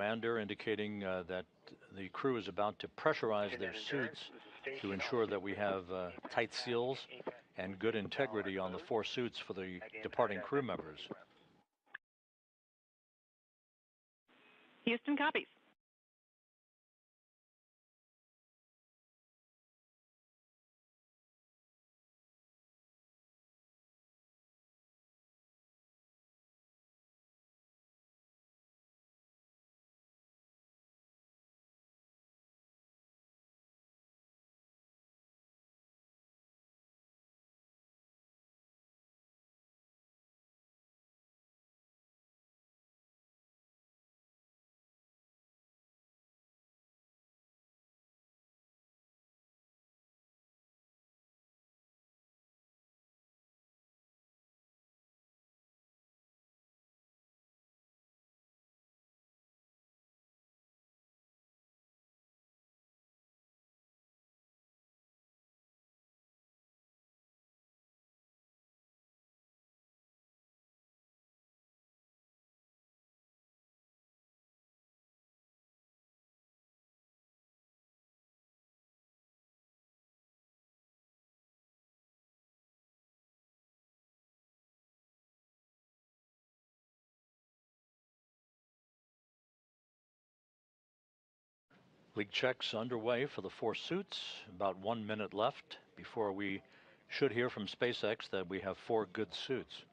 commander indicating that the crew is about to pressurize their suits to ensure that we have tight seals and good integrity on the 4 suits for the departing crew members. Houston copies. Leak checks underway for the 4 suits. About 1 minute left before we should hear from SpaceX that we have 4 good suits.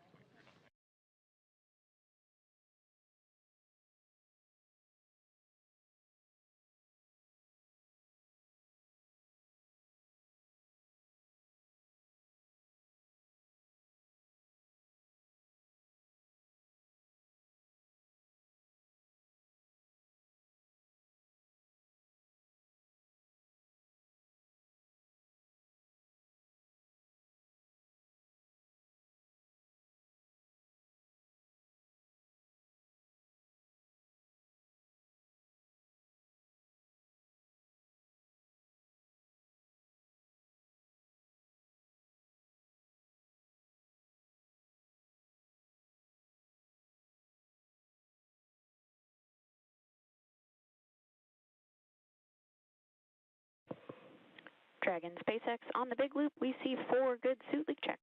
Dragon SpaceX on the big loop. We see 4 good suit leak checks.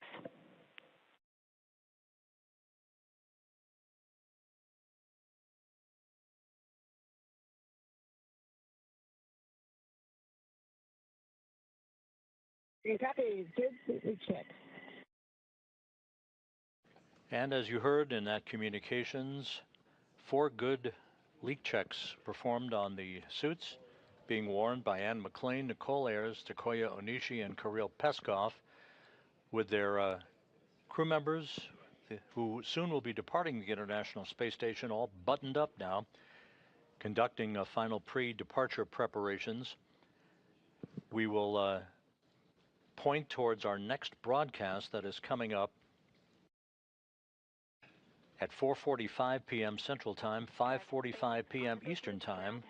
Copy. Good suit leak checks. And as you heard in that communications, 4 good leak checks performed on the suits, being worn by Ann McLean, Nicole Ayers, Takoya Onishi, and Kirill Peskov, with their crew members who soon will be departing the International Space Station, all buttoned up now, conducting final pre-departure preparations. We will point towards our next broadcast that is coming up at 4:45 p.m. Central Time, 5:45 p.m. Eastern Time,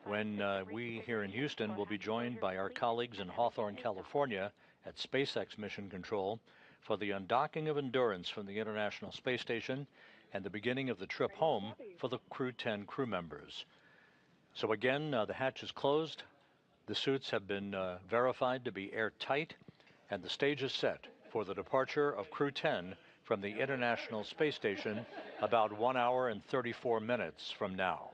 when we here in Houston will be joined by our colleagues in Hawthorne, California at SpaceX Mission Control for the undocking of Endurance from the International Space Station and the beginning of the trip home for the Crew-10 crew members. So again, the hatch is closed, the suits have been verified to be airtight, and the stage is set for the departure of Crew-10 from the International Space Station about 1 hour and 34 minutes from now.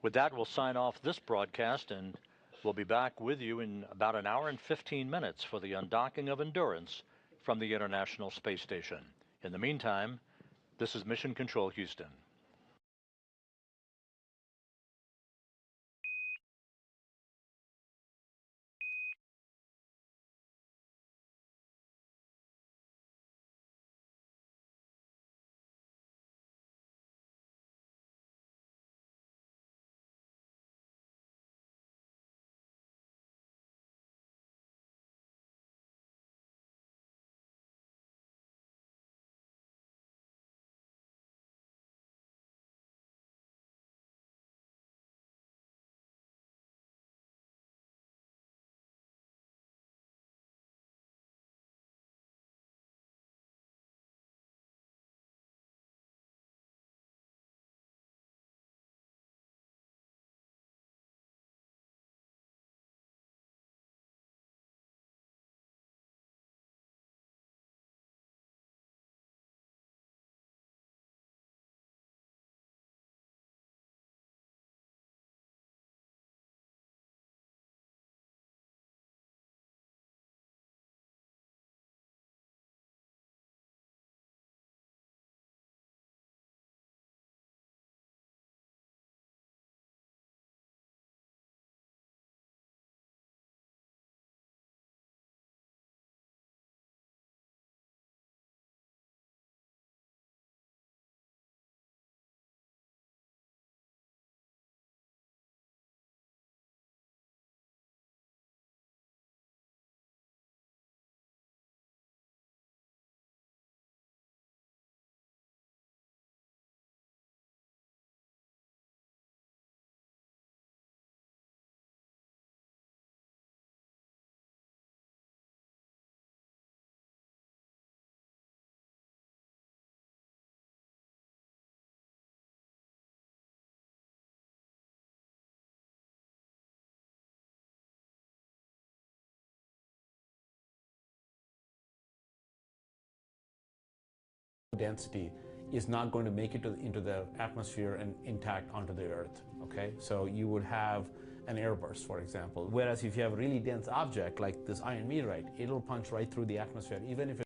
With that, we'll sign off this broadcast, and we'll be back with you in about 1 hour and 15 minutes for the undocking of Endurance from the International Space Station. In the meantime, this is Mission Control Houston. density is not going to make it into the atmosphere and intact onto the Earth. Okay, so you would have an airburst, for example. Whereas if you have a really dense object like this iron meteorite, it'll punch right through the atmosphere, even if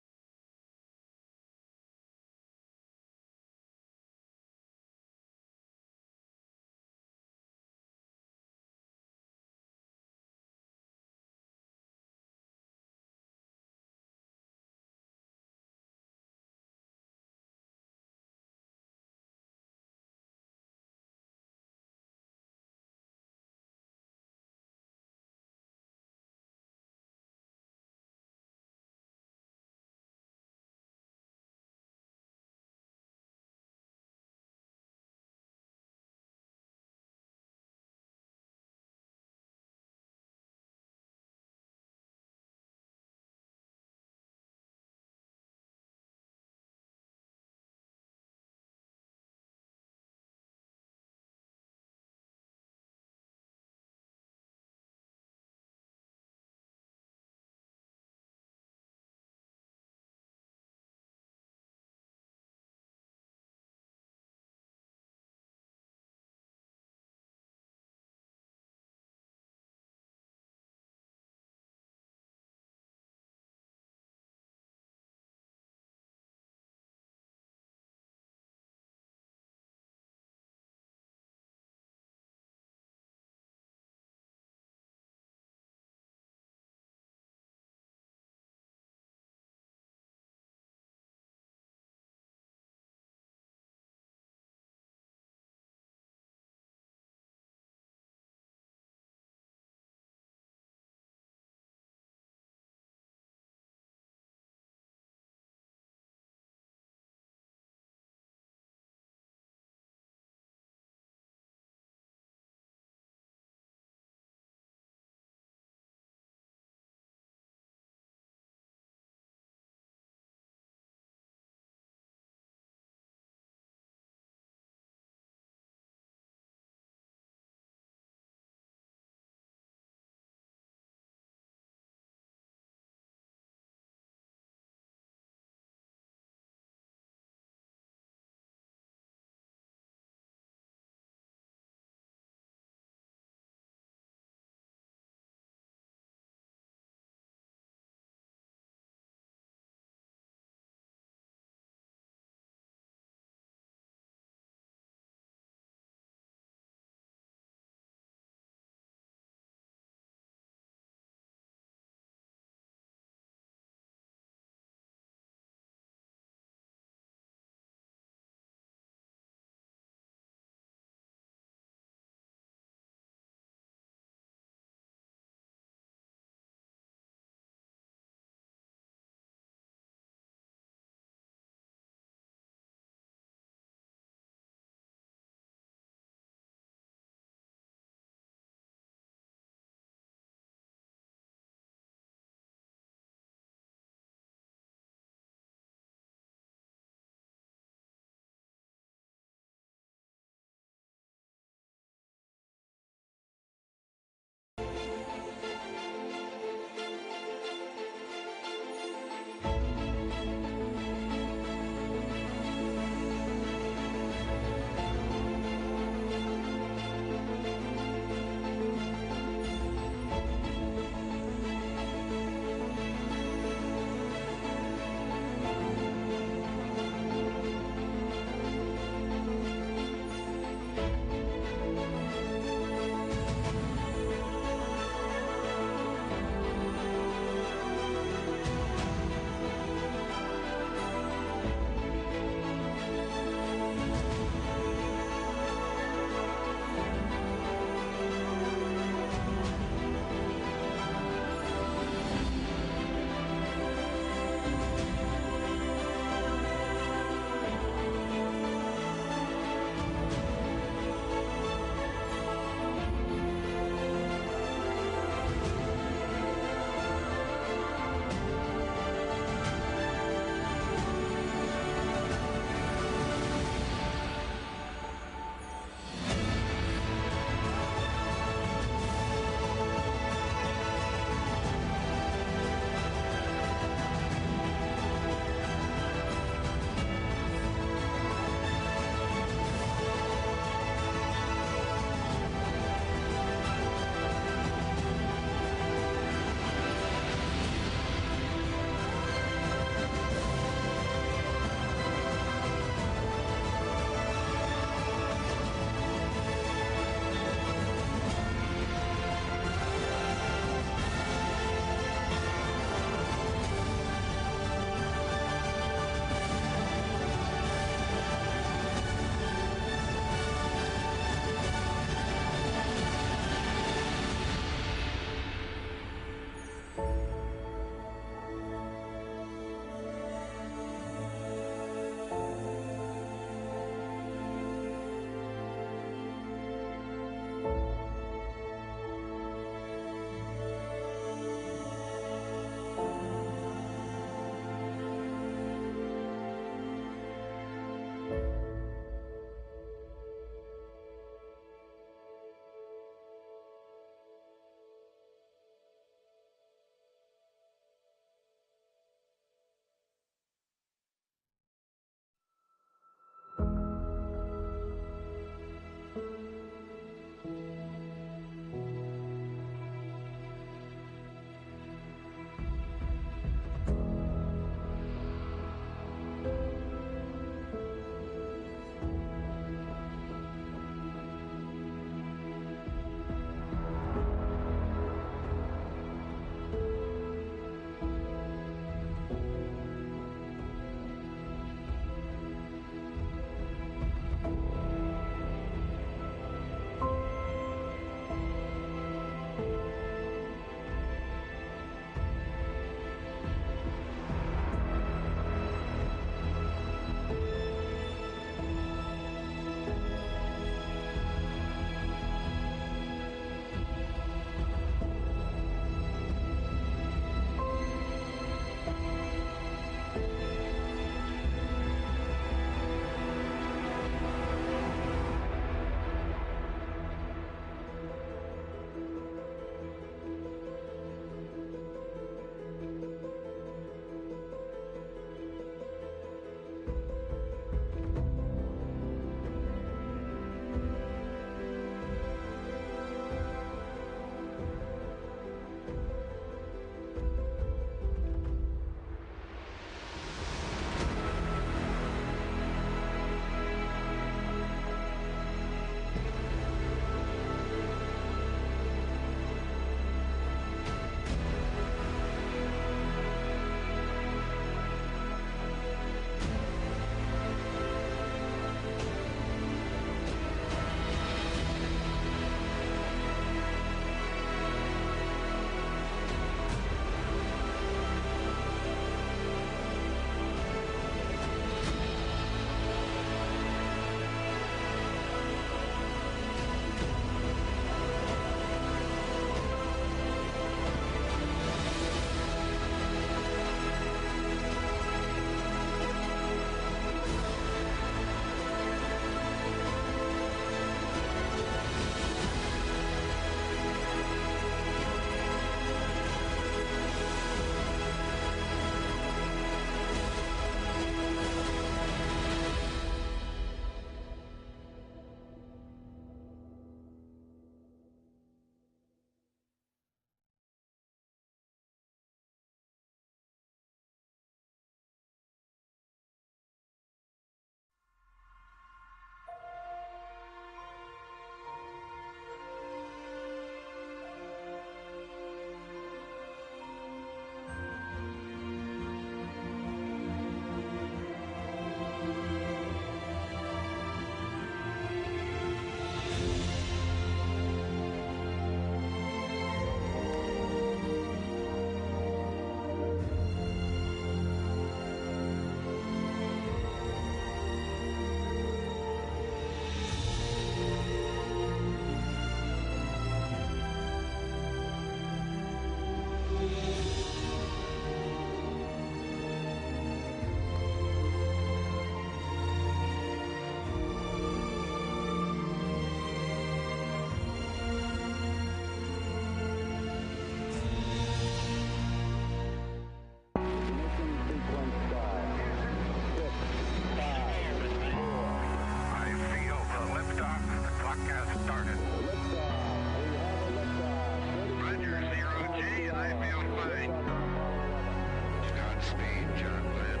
Godspeed. Godspeed, John Glenn.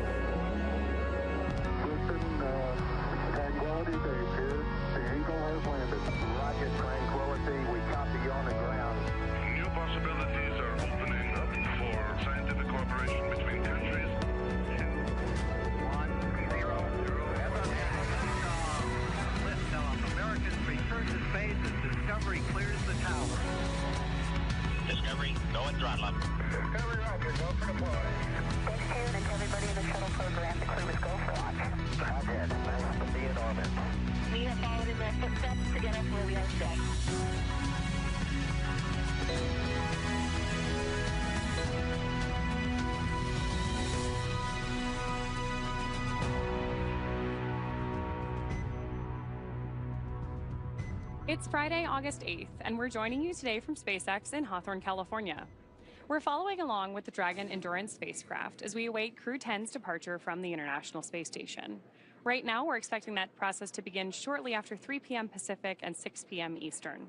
Tranquility Base here. The Eagle has landed. Roger, Tranquility. We copy you on the ground. New possibilities are opening up for scientific cooperation between countries. 1-0. Liftoff. Americans return to space as Discovery clears the tower. Discovery, go and throttle up. Discovery, Roger. Go for deploy. Thanks, Karen, and to everybody in the shuttle program. The crew is go for launch. Roger. Nice to be in orbit. We have followed in their footsteps to get us where we are today. It's Friday, August 8th, and we're joining you today from SpaceX in Hawthorne, California. We're following along with the Dragon Endurance spacecraft as we await Crew-10's departure from the International Space Station. Right now, we're expecting that process to begin shortly after 3 p.m. Pacific and 6 p.m. Eastern.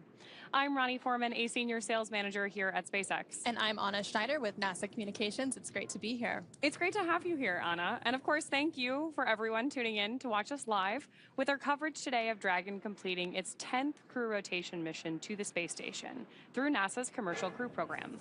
I'm Ronnie Foreman, a Senior Sales Manager here at SpaceX. And I'm Anna Schneider with NASA Communications. It's great to be here. It's great to have you here, Anna. And of course, thank you for everyone tuning in to watch us live with our coverage today of Dragon completing its 10th crew rotation mission to the space station through NASA's Commercial Crew Program.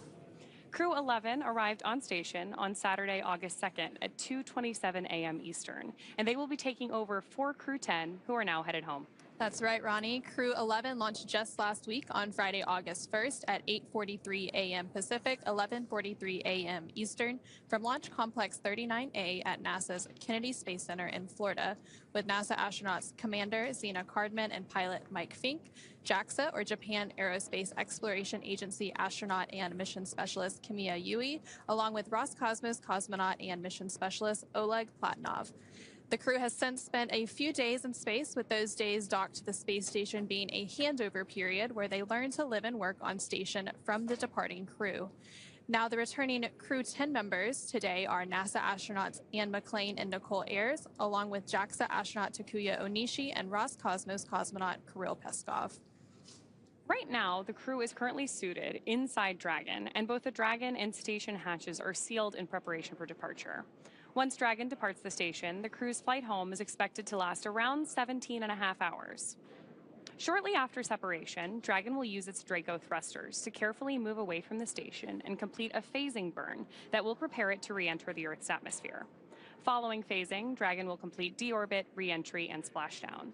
Crew-11 arrived on station on Saturday, August 2nd at 2:27 a.m. Eastern, and they will be taking over for Crew-10, who are now headed home. That's right, Ronnie. Crew-11 launched just last week on Friday, August 1st at 8:43 a.m. Pacific, 11:43 a.m. Eastern from Launch Complex 39A at NASA's Kennedy Space Center in Florida, with NASA astronauts Commander Zena Cardman and pilot Mike Fink, JAXA, or Japan Aerospace Exploration Agency astronaut and mission specialist Kimiya Yui, along with Roscosmos cosmonaut and mission specialist Oleg Platonov. The crew has since spent a few days in space, with those days docked to the space station being a handover period where they learn to live and work on station from the departing crew. Now, the returning Crew-10 members today are NASA astronauts Anne McClain and Nicole Ayers, along with JAXA astronaut Takuya Onishi and Roscosmos cosmonaut Kirill Peskov. Right now, the crew is currently suited inside Dragon, and both the Dragon and station hatches are sealed in preparation for departure. Once Dragon departs the station, the crew's flight home is expected to last around 17.5 hours. Shortly after separation, Dragon will use its Draco thrusters to carefully move away from the station and complete a phasing burn that will prepare it to re-enter the Earth's atmosphere. Following phasing, Dragon will complete deorbit, re-entry, and splashdown.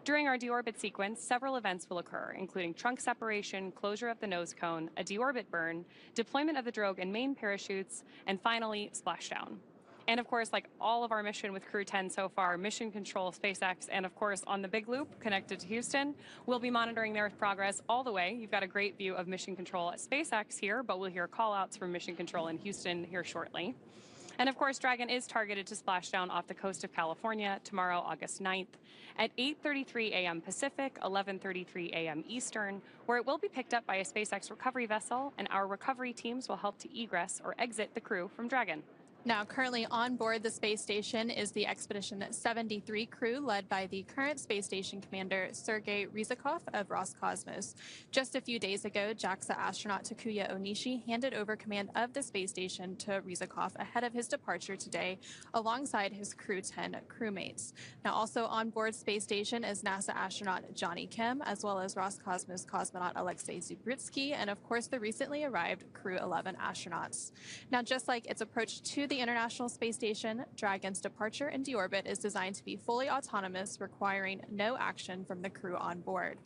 During our deorbit sequence, several events will occur, including trunk separation, closure of the nose cone, a deorbit burn, deployment of the drogue and main parachutes, and finally, splashdown. And of course, like all of our mission with Crew-10 so far, Mission Control, SpaceX, and of course on the big loop connected to Houston, we'll be monitoring their progress all the way. You've got a great view of Mission Control at SpaceX here, but we'll hear call-outs from Mission Control in Houston here shortly. And of course, Dragon is targeted to splash down off the coast of California tomorrow, August 9th, at 8:33 a.m. Pacific, 11:33 a.m. Eastern, where it will be picked up by a SpaceX recovery vessel, and our recovery teams will help to egress or exit the crew from Dragon. Now, currently on board the space station is the Expedition 73 crew, led by the current space station commander, Sergei Ryzhikov of Roscosmos. Just a few days ago, JAXA astronaut Takuya Onishi handed over command of the space station to Ryzhikov ahead of his departure today, alongside his Crew-10 crewmates. Now, also on board space station is NASA astronaut Johnny Kim, as well as Roscosmos cosmonaut Alexei Zubrytsky, and of course the recently arrived Crew-11 astronauts. Now, just like its approach to the International Space Station, Dragon's departure and deorbit is designed to be fully autonomous, requiring no action from the crew on board.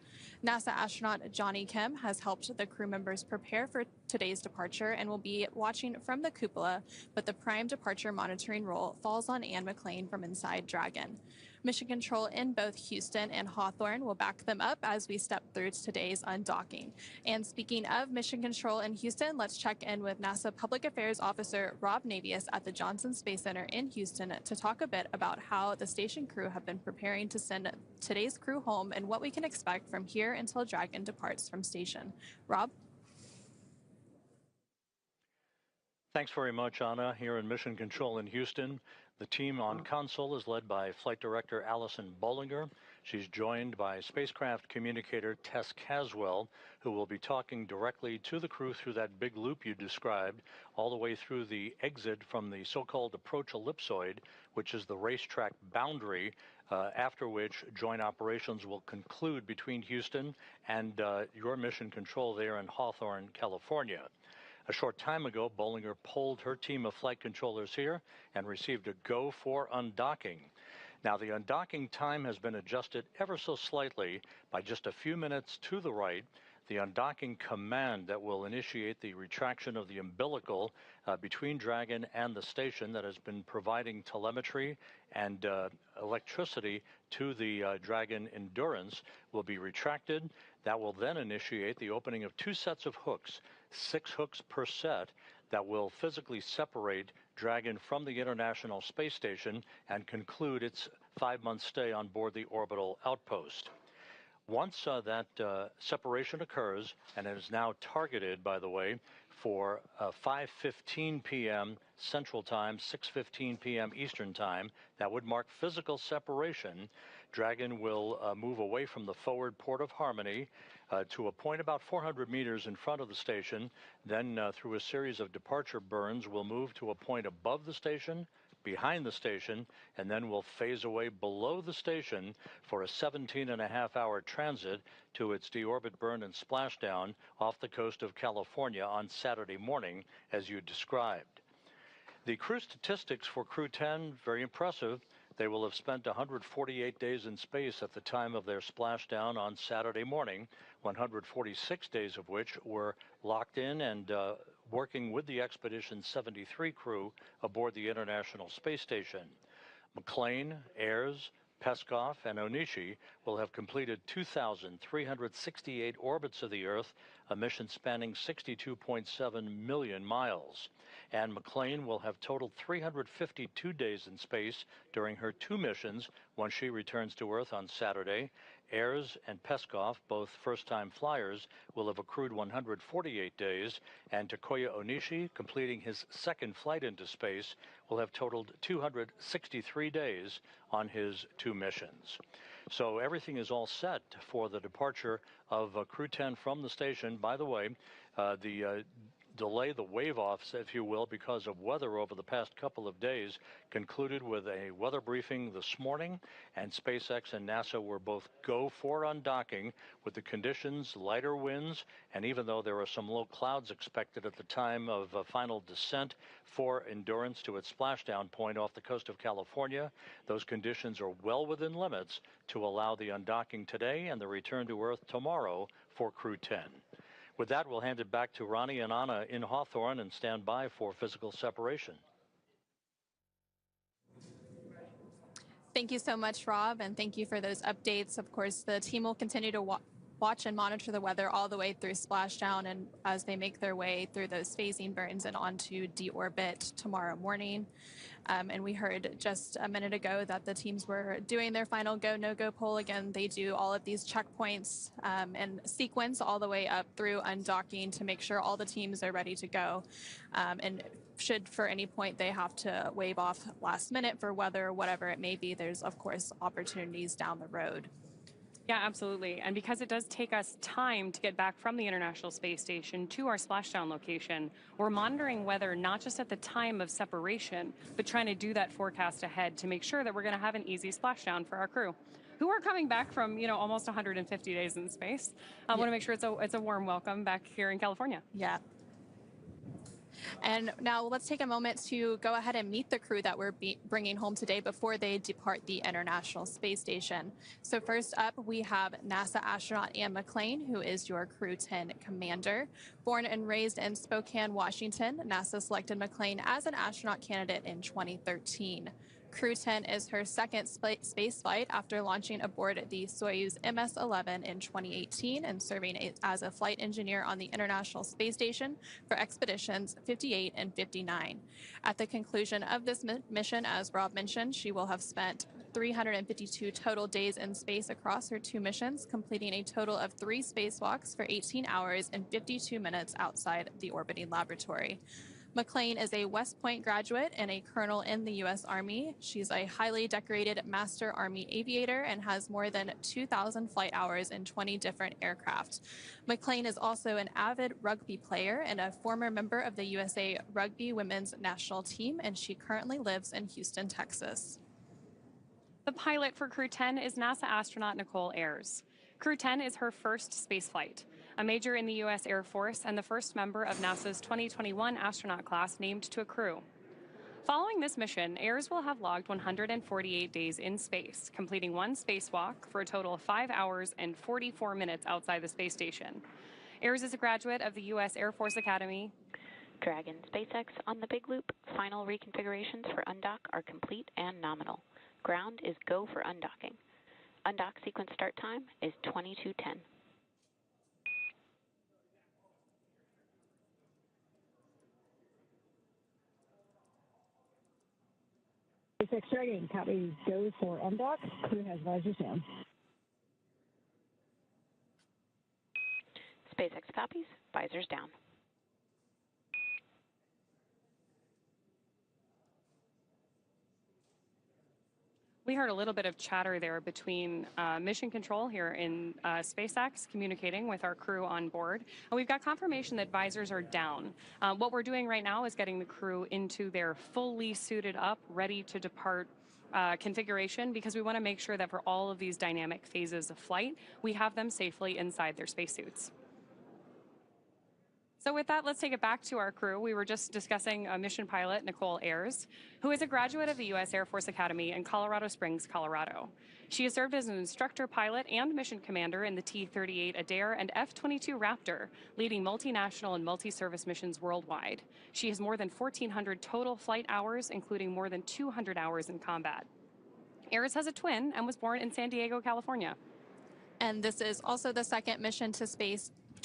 NASA astronaut Johnny Kim has helped the crew members prepare for today's departure and will be watching from the cupola, but the prime departure monitoring role falls on Anne McClain from inside Dragon. Mission Control in both Houston and Hawthorne will back them up as we step through today's undocking. And speaking of Mission Control in Houston, let's check in with NASA Public Affairs Officer Rob Navius at the Johnson Space Center in Houston to talk a bit about how the station crew have been preparing to send today's crew home and what we can expect from here until Dragon departs from station. Rob? Thanks very much, Anna. Here in Mission Control in Houston, the team on console is led by Flight Director Allison Bollinger, She's joined by spacecraft communicator Tess Caswell, who will be talking directly to the crew through that big loop you described, all the way through the exit from the so-called approach ellipsoid, which is the racetrack boundary, after which joint operations will conclude between Houston and your mission control there in Hawthorne, California. A short time ago, Bollinger polled her team of flight controllers here and received a go for undocking. Now, the undocking time has been adjusted ever so slightly by just a few minutes to the right. The undocking command that will initiate the retraction of the umbilical between Dragon and the station that has been providing telemetry and electricity to the Dragon Endurance will be retracted. That will then initiate the opening of 2 sets of hooks, 6 hooks per set, that will physically separate Dragon from the International Space Station and conclude its 5-month stay on board the orbital outpost. Once that separation occurs, and it is now targeted, by the way, for 5:15 p.m. Central Time, 6:15 p.m. Eastern Time, that would mark physical separation. Dragon will move away from the forward port of Harmony to a point about 400 meters in front of the station. Then through a series of departure burns, we'll move to a point above the station, behind the station, and then we'll phase away below the station for a 17.5-hour transit to its deorbit burn and splashdown off the coast of California on Saturday morning, as you described. The crew statistics for Crew-10, very impressive. They will have spent 148 days in space at the time of their splashdown on Saturday morning, 146 days of which were locked in and working with the Expedition 73 crew aboard the International Space Station. McLean, Ayres, Peskov, and Onishi will have completed 2,368 orbits of the Earth, a mission spanning 62.7 million miles. And McLean will have totaled 352 days in space during her 2 missions once she returns to Earth on Saturday. Ayres and Peskov, both first-time flyers, will have accrued 148 days, and Takuya Onishi, completing his 2nd flight into space, will have totaled 263 days on his 2 missions. So everything is all set for the departure of Crew-10 from the station. By the way, the delay, the wave-offs, if you will, because of weather over the past couple of days, concluded with a weather briefing this morning, and SpaceX and NASA were both go for undocking with the conditions, lighter winds, and even though there are some low clouds expected at the time of final descent for Endurance to its splashdown point off the coast of California, those conditions are well within limits to allow the undocking today and the return to Earth tomorrow for Crew-10. With that, we'll hand it back to Ronnie and Anna in Hawthorne and stand by for physical separation. Thank you so much, Rob, and thank you for those updates. Of course, the team will continue to watch and monitor the weather all the way through splashdown and as they make their way through those phasing burns and onto deorbit tomorrow morning. And we heard just a minute ago that the teams were doing their final go, no-go poll. Again, they do all of these checkpoints and sequence all the way up through undocking to make sure all the teams are ready to go. And should for any point they have to wave off last minute for weather or whatever it may be, there's of course opportunities down the road. Yeah, absolutely. And because it does take us time to get back from the International Space Station to our splashdown location, we're monitoring weather not just at the time of separation, but trying to do that forecast ahead to make sure that we're going to have an easy splashdown for our crew, who are coming back from, almost 150 days in space. I want to make sure it's a warm welcome back here in California. Yeah. And now let's take a moment to go ahead and meet the crew that we're bringing home today before they depart the International Space Station. So first up, we have NASA astronaut Anne McLean, who is your Crew-10 commander. Born and raised in Spokane, Washington, NASA selected McLean as an astronaut candidate in 2013. Crew-10 is her 2nd space flight after launching aboard the Soyuz MS-11 in 2018 and serving as a flight engineer on the International Space Station for expeditions 58 and 59. At the conclusion of this mission, as Rob mentioned, she will have spent 352 total days in space across her 2 missions, completing a total of 3 spacewalks for 18 hours and 52 minutes outside the orbiting laboratory. McLean is a West Point graduate and a colonel in the U.S. Army. She's a highly decorated Master Army aviator and has more than 2,000 flight hours in 20 different aircraft. McLean is also an avid rugby player and a former member of the USA Rugby Women's National Team, and she currently lives in Houston, Texas. The pilot for Crew-10 is NASA astronaut Nicole Ayers. Crew-10 is her first spaceflight, a major in the U.S. Air Force and the first member of NASA's 2021 astronaut class named to a crew. Following this mission, Ayers will have logged 148 days in space, completing one spacewalk for a total of 5 hours and 44 minutes outside the space station. Ayers is a graduate of the U.S. Air Force Academy. Dragon SpaceX on the Big Loop. Final reconfigurations for undock are complete and nominal. Ground is go for undocking. Undock sequence start time is 22:10. SpaceX Dragon, copy, go for undock. Crew has visors down. SpaceX copies, visors down. We heard a little bit of chatter there between mission control here in SpaceX communicating with our crew on board. And we've got confirmation that visors are down. What we're doing right now is getting the crew into their fully suited up, ready to depart configuration, because we want to make sure that for all of these dynamic phases of flight, we have them safely inside their spacesuits. So with that, let's take it back to our crew. We were just discussing mission pilot Nicole Ayers, who is a graduate of the U.S. Air Force Academy in Colorado Springs, Colorado. She has served as an instructor pilot and mission commander in the T-38 Adair and F-22 Raptor, leading multinational and multi-service missions worldwide. She has more than 1,400 total flight hours, including more than 200 hours in combat. Ayers has a twin and was born in San Diego, California. And this is also the second mission to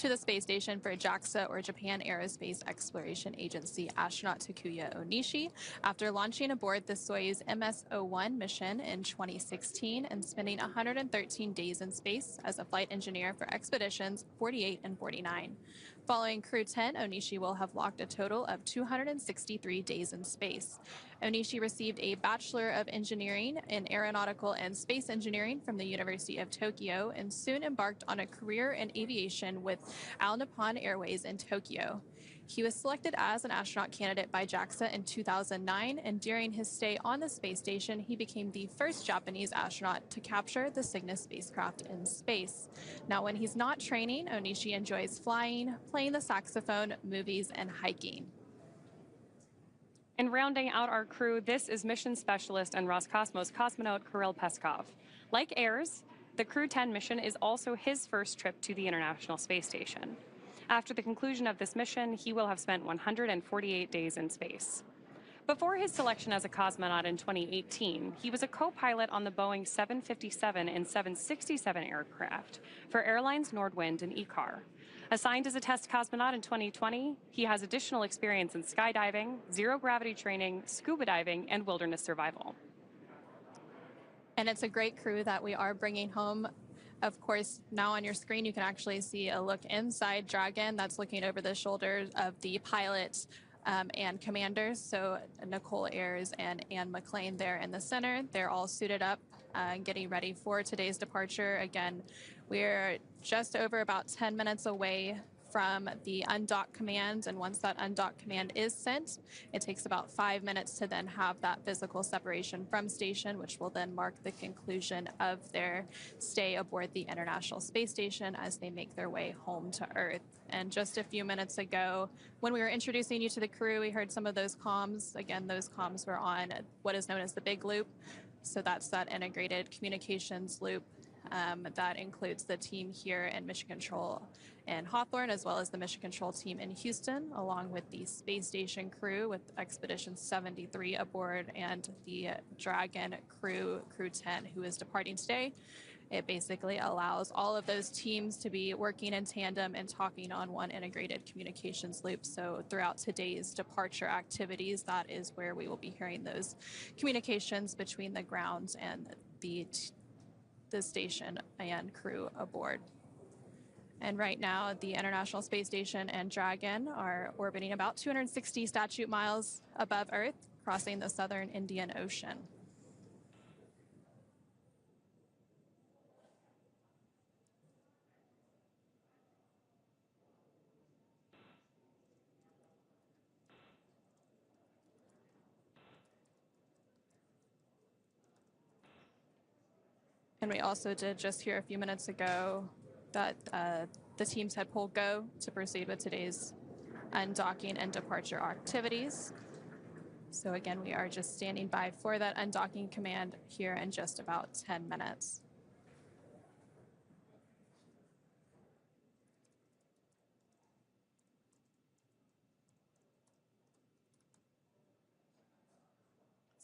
the space station for JAXA, or Japan Aerospace Exploration Agency, astronaut Takuya Onishi, after launching aboard the Soyuz MS-01 mission in 2016 and spending 113 days in space as a flight engineer for expeditions 48 and 49. Following Crew-10, Onishi will have logged a total of 263 days in space. Onishi received a Bachelor of Engineering in Aeronautical and Space Engineering from the University of Tokyo and soon embarked on a career in aviation with All Nippon Airways in Tokyo. He was selected as an astronaut candidate by JAXA in 2009, and during his stay on the space station, he became the first Japanese astronaut to capture the Cygnus spacecraft in space. Now, when he's not training, Onishi enjoys flying, playing the saxophone, movies, and hiking. And rounding out our crew, this is mission specialist and Roscosmos cosmonaut Kirill Peskov. Like Ayers, the Crew-10 mission is also his first trip to the International Space Station. After the conclusion of this mission, he will have spent 148 days in space. Before his selection as a cosmonaut in 2018, he was a co-pilot on the Boeing 757 and 767 aircraft for airlines Nordwind and ECAR. Assigned as a test cosmonaut in 2020, he has additional experience in skydiving, zero-gravity training, scuba diving, and wilderness survival. And it's a great crew that we are bringing home. Of course, now on your screen, you can actually see a look inside Dragon that's looking over the shoulders of the pilots and commanders. So Nicole Ayers and Ann McLean there in the center. They're all suited up and getting ready for today's departure. Again, we're just over about 10 minutes away from the undock command, and once that undock command is sent, it takes about 5 minutes to then have that physical separation from station, which will then mark the conclusion of their stay aboard the International Space Station as they make their way home to Earth. And just a few minutes ago, when we were introducing you to the crew, we heard some of those comms. Again, those comms were on what is known as the Big Loop. So that's that integrated communications loop that includes the team here in Mission Control in Hawthorne, as well as the Mission Control team in Houston, along with the space station crew with Expedition 73 aboard and the Dragon Crew-10, who is departing today. It basically allows all of those teams to be working in tandem and talking on one integrated communications loop. So throughout today's departure activities, that is where we will be hearing those communications between the ground and the station and crew aboard. And right now, the International Space Station and Dragon are orbiting about 260 statute miles above Earth, crossing the southern Indian Ocean. And we also did just hear a few minutes ago that the teams had pulled go to proceed with today's undocking and departure activities. So again, we are just standing by for that undocking command here in just about 10 minutes.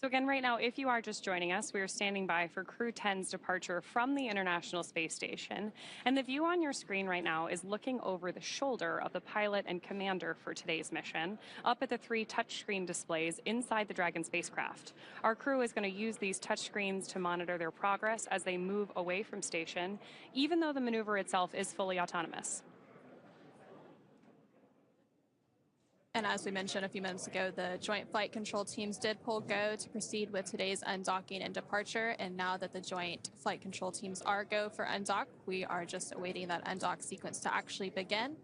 So again, right now, if you are just joining us, we are standing by for Crew-10's departure from the International Space Station. And the view on your screen right now is looking over the shoulder of the pilot and commander for today's mission, up at the 3 touchscreen displays inside the Dragon spacecraft. Our crew is going to use these touchscreens to monitor their progress as they move away from station, even though the maneuver itself is fully autonomous. And as we mentioned a few minutes ago, the Joint Flight Control teams did pull go to proceed with today's undocking and departure. And now that the Joint Flight Control teams are go for undock, we are just awaiting that undock sequence to actually begin.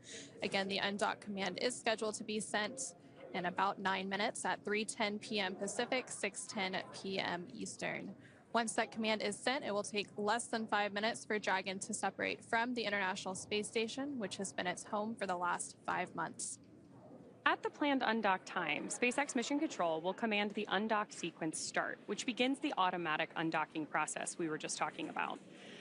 Again, the undock command is scheduled to be sent in about 9 minutes at 3:10 p.m. Pacific, 6:10 p.m. Eastern. Once that command is sent, it will take less than 5 minutes for Dragon to separate from the International Space Station, which has been its home for the last 5 months. At the planned undock time, SpaceX Mission Control will command the undock sequence start, which begins the automatic undocking process we were just talking about.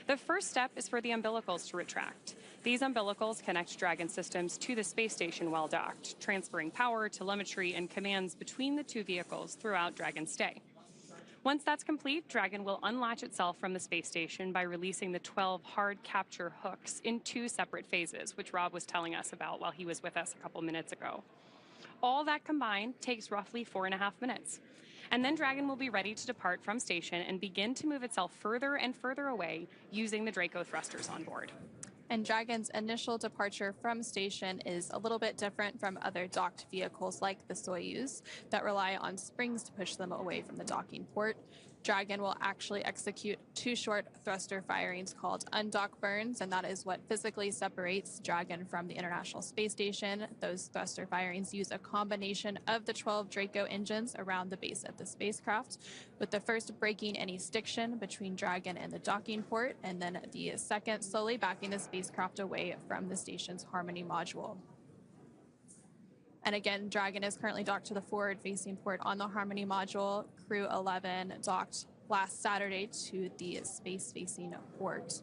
The first step is for the umbilicals to retract. These umbilicals connect Dragon systems to the space station while docked, transferring power, telemetry, and commands between the 2 vehicles throughout Dragon's stay. Once that's complete, Dragon will unlatch itself from the space station by releasing the 12 hard capture hooks in 2 separate phases, which Rob was telling us about while he was with us a couple minutes ago. All that combined takes roughly 4.5 minutes. And then Dragon will be ready to depart from station and begin to move itself further and further away using the Draco thrusters on board. And Dragon's initial departure from station is a little bit different from other docked vehicles like the Soyuz that rely on springs to push them away from the docking port. Dragon will actually execute 2 short thruster firings called undock burns, and that is what physically separates Dragon from the International Space Station. Those thruster firings use a combination of the 12 Draco engines around the base of the spacecraft, with the first breaking any stiction between Dragon and the docking port, and then the second slowly backing the spacecraft away from the station's Harmony module. And again, Dragon is currently docked to the forward-facing port on the Harmony module. Crew-11 docked last Saturday to the space-facing port.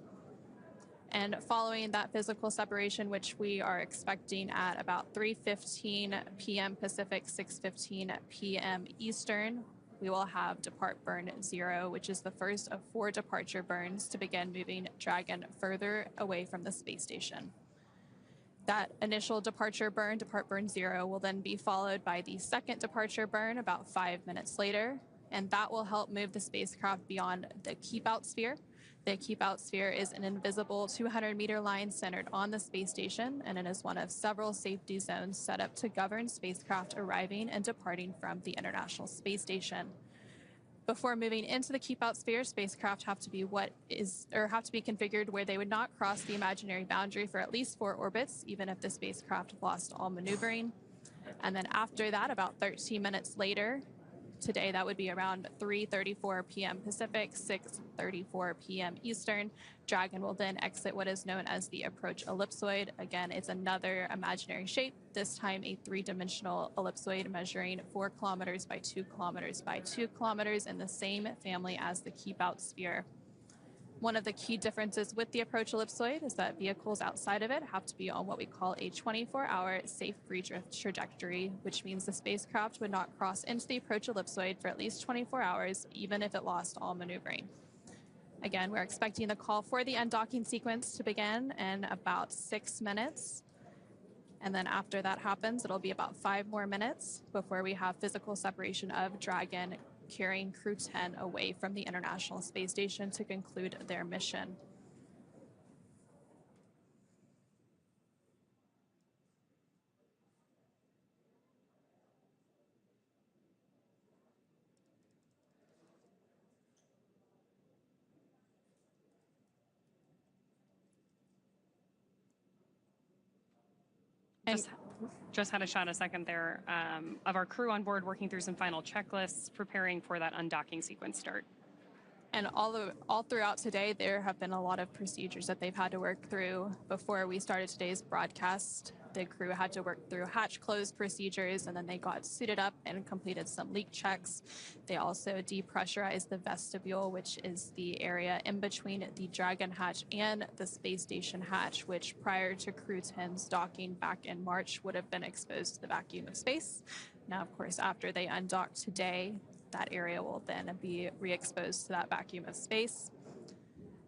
And following that physical separation, which we are expecting at about 3:15 p.m. Pacific, 6:15 p.m. Eastern, we will have depart burn 0, which is the first of 4 departure burns to begin moving Dragon further away from the space station. That initial departure burn, depart burn 0, will then be followed by the second departure burn about 5 minutes later, and that will help move the spacecraft beyond the keep-out sphere. The keep-out sphere is an invisible 200-meter line centered on the space station, and it is one of several safety zones set up to govern spacecraft arriving and departing from the International Space Station. Before moving into the keep-out sphere, spacecraft have to be configured where they would not cross the imaginary boundary for at least 4 orbits, even if the spacecraft lost all maneuvering. And then after that, about 13 minutes later, today that would be around 3:34 p.m. Pacific, 6:34 p.m. Eastern, Dragon will then exit what is known as the approach ellipsoid. Again, it's another imaginary shape, this time a 3-dimensional ellipsoid measuring 4 kilometers by 2 kilometers by 2 kilometers in the same family as the keep-out sphere. One of the key differences with the approach ellipsoid is that vehicles outside of it have to be on what we call a 24-hour safe free drift trajectory, which means the spacecraft would not cross into the approach ellipsoid for at least 24 hours, even if it lost all maneuvering. Again, we're expecting the call for the undocking sequence to begin in about 6 minutes. And then after that happens, it'll be about 5 more minutes before we have physical separation of Dragon carrying Crew-10 away from the International Space Station to conclude their mission. Just had a shot a second there of our crew on board working through some final checklists, preparing for that undocking sequence start. And all throughout today, there have been a lot of procedures that they've had to work through. Before we started today's broadcast, the crew had to work through hatch close procedures, and then they got suited up and completed some leak checks. They also depressurized the vestibule, which is the area in between the Dragon hatch and the space station hatch, which prior to Crew-10's docking back in March would have been exposed to the vacuum of space. Now, of course, after they undock today, that area will then be re-exposed to that vacuum of space.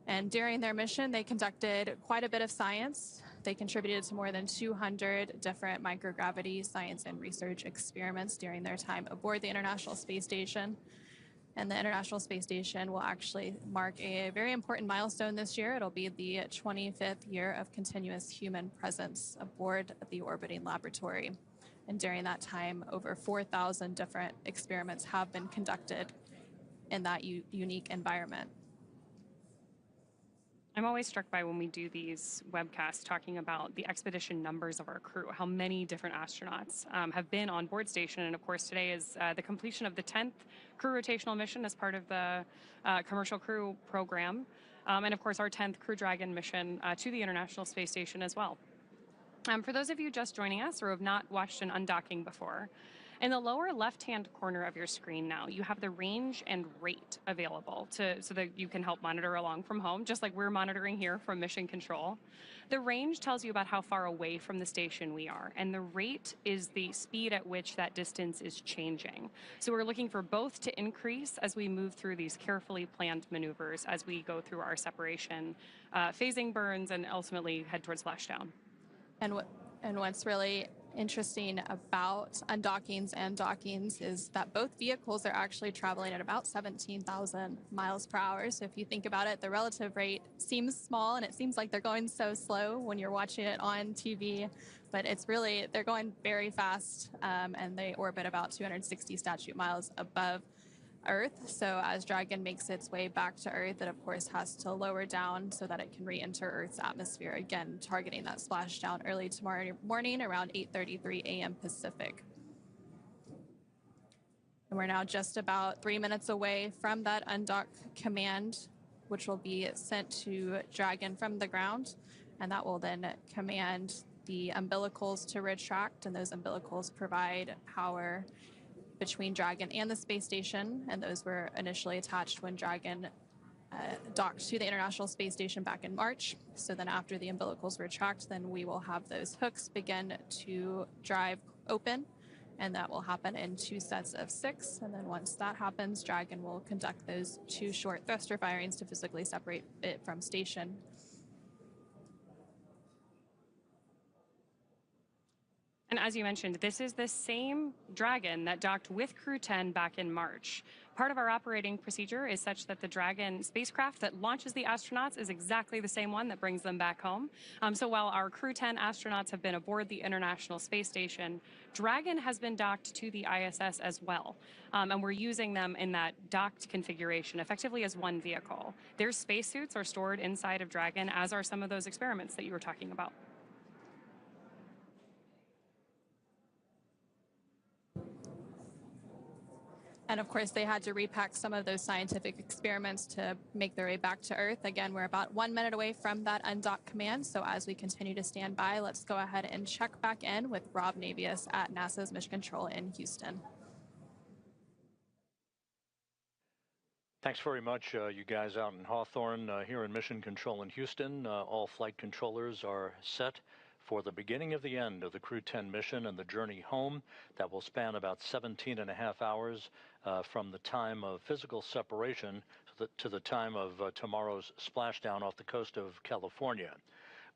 And during their mission, they conducted quite a bit of science. They contributed to more than 200 different microgravity science and research experiments during their time aboard the International Space Station. And the International Space Station will actually mark a very important milestone this year. It'll be the 25th year of continuous human presence aboard the orbiting laboratory. And during that time, over 4,000 different experiments have been conducted in that unique environment. I'm always struck by when we do these webcasts talking about the expedition numbers of our crew, how many different astronauts have been on board station. And of course, today is the completion of the 10th crew rotational mission as part of the commercial crew program. And of course, our 10th Crew Dragon mission to the International Space Station as well. For those of you just joining us or have not watched an undocking before, in the lower left-hand corner of your screen now, you have the range and rate available so that you can help monitor along from home, just like we're monitoring here from Mission Control. The range tells you about how far away from the station we are, and the rate is the speed at which that distance is changing. So we're looking for both to increase as we move through these carefully planned maneuvers as we go through our separation, phasing burns, and ultimately head towards splashdown. And what's really interesting about undockings and dockings is that both vehicles are actually traveling at about 17,000 miles per hour. So if you think about it, the relative rate seems small and it seems like they're going so slow when you're watching it on TV, but it's really, they're going very fast and they orbit about 260 statute miles above Earth. So as Dragon makes its way back to Earth, it of course has to lower down so that it can re-enter Earth's atmosphere, again targeting that splashdown early tomorrow morning around 8:33 a.m. Pacific. And we're now just about 3 minutes away from that undock command, which will be sent to Dragon from the ground, and that will then command the umbilicals to retract, and those umbilicals provide power between Dragon and the space station, and those were initially attached when Dragon docked to the International Space Station back in March. So then after the umbilicals retract, then we will have those hooks begin to drive open, and that will happen in 2 sets of 6. And then once that happens, Dragon will conduct those 2 short thruster firings to physically separate it from station. And as you mentioned, this is the same Dragon that docked with Crew-10 back in March. Part of our operating procedure is such that the Dragon spacecraft that launches the astronauts is exactly the same one that brings them back home. So while our Crew-10 astronauts have been aboard the International Space Station, Dragon has been docked to the ISS as well. And we're using them in that docked configuration, effectively as one vehicle. Their spacesuits are stored inside of Dragon, as are some of those experiments that you were talking about. And of course, they had to repack some of those scientific experiments to make their way back to Earth. Again, we're about 1 minute away from that undock command. So as we continue to stand by, let's go ahead and check back in with Rob Navius at NASA's Mission Control in Houston. Thanks very much, you guys out in Hawthorne. Here in Mission Control in Houston, all flight controllers are set for the beginning of the end of the Crew-10 mission and the journey home that will span about 17.5 hours from the time of physical separation to the time of tomorrow's splashdown off the coast of California.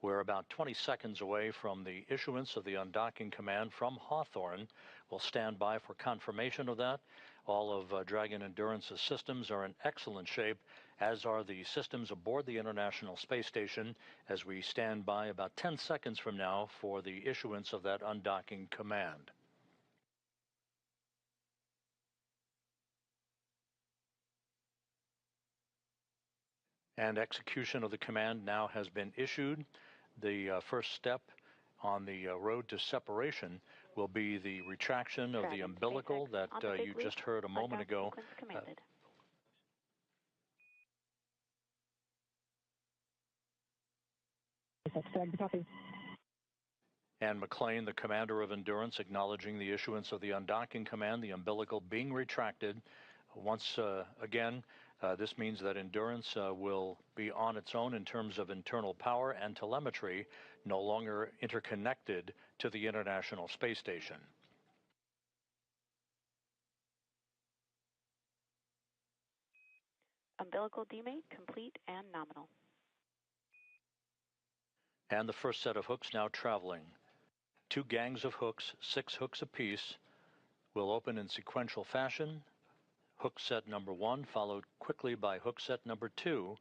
We're about 20 seconds away from the issuance of the undocking command from Hawthorne. We'll stand by for confirmation of that. All of Dragon Endurance's systems are in excellent shape, as are the systems aboard the International Space Station, as we stand by about 10 seconds from now for the issuance of that undocking command. And execution of the command now has been issued. The first step on the road to separation will be the retraction of the umbilical that you just heard a moment ago. And McLean, the commander of Endurance, acknowledging the issuance of the undocking command, the umbilical being retracted. Once again, this means that Endurance will be on its own in terms of internal power and telemetry, no longer interconnected to the International Space Station. Umbilical demate complete and nominal. And the first set of hooks now traveling. 2 gangs of hooks, 6 hooks apiece, will open in sequential fashion. Hook set number 1 followed quickly by hook set number 2,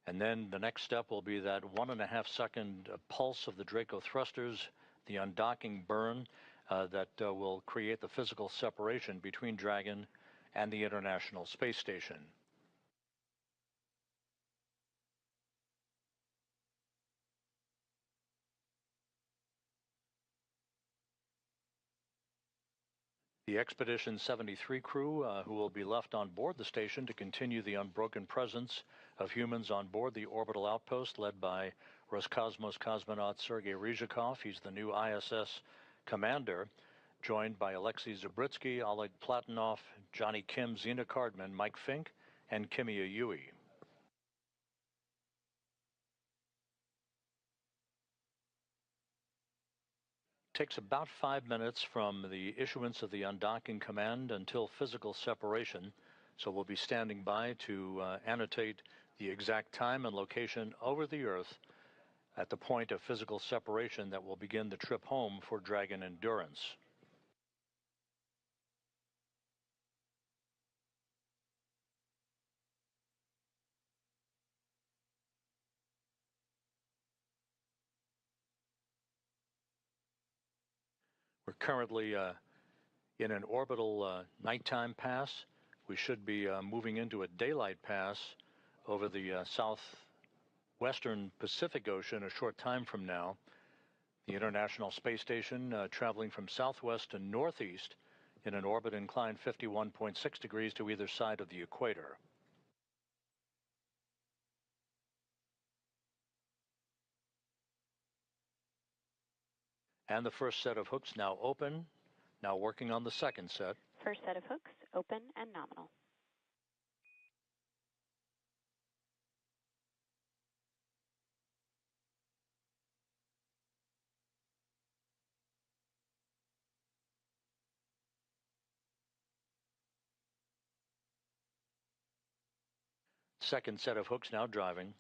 and then the next step will be that 1.5 second pulse of the Draco thrusters, the undocking burn that will create the physical separation between Dragon and the International Space Station. The Expedition 73 crew who will be left on board the station to continue the unbroken presence of humans on board the orbital outpost led by Roscosmos cosmonaut Sergei Ryzhikov. He's the new ISS commander, joined by Alexei Zabritsky, Oleg Platonov, Johnny Kim, Zena Cardman, Mike Fink, and Kimia Yui. Takes about 5 minutes from the issuance of the undocking command until physical separation, so we'll be standing by to annotate the exact time and location over the Earth at the point of physical separation that will begin the trip home for Dragon Endurance. We're currently in an orbital nighttime pass. We should be moving into a daylight pass over the southwestern Pacific Ocean a short time from now. The International Space Station traveling from southwest to northeast in an orbit inclined 51.6 degrees to either side of the equator. And the first set of hooks now open, now working on the second set. First set of hooks, open and nominal. Second set of hooks now driving.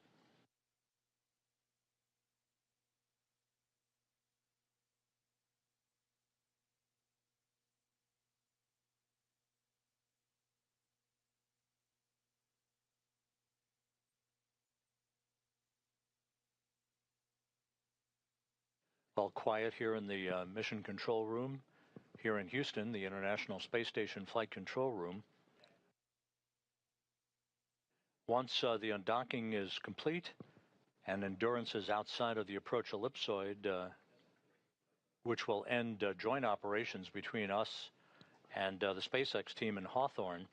All quiet here in the mission control room here in Houston, the International Space Station Flight Control Room. Once the undocking is complete and Endurance is outside of the approach ellipsoid, which will end joint operations between us and the SpaceX team in Hawthorne,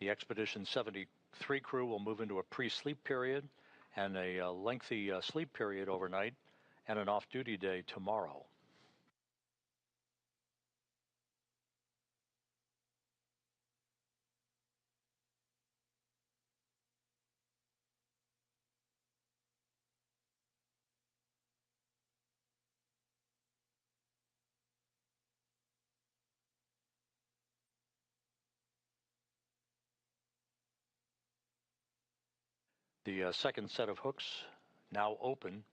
the Expedition 73 crew will move into a pre-sleep period and a lengthy sleep period overnight and an off-duty day tomorrow. The second set of hooks now open,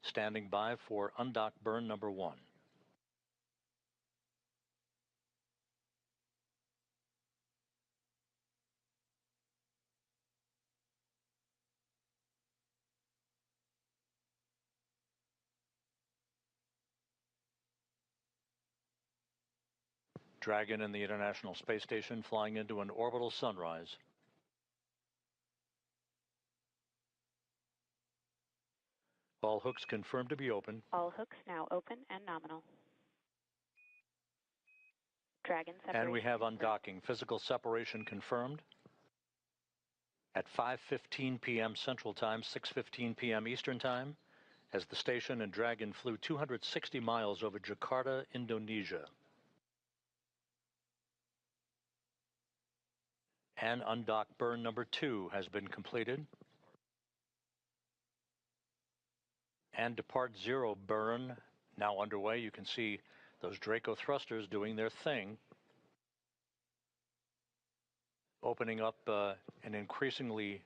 standing by for undock burn number 1. Dragon and the International Space Station flying into an orbital sunrise. All hooks confirmed to be open. All hooks now open and nominal. Dragon separation. And we have undocking. Physical separation confirmed at 5:15 p.m. Central Time, 6:15 p.m. Eastern Time, as the station and Dragon flew 260 miles over Jakarta, Indonesia. And undock burn number 2 has been completed. And depart 0 burn now underway. You can see those Draco thrusters doing their thing, opening up an increasingly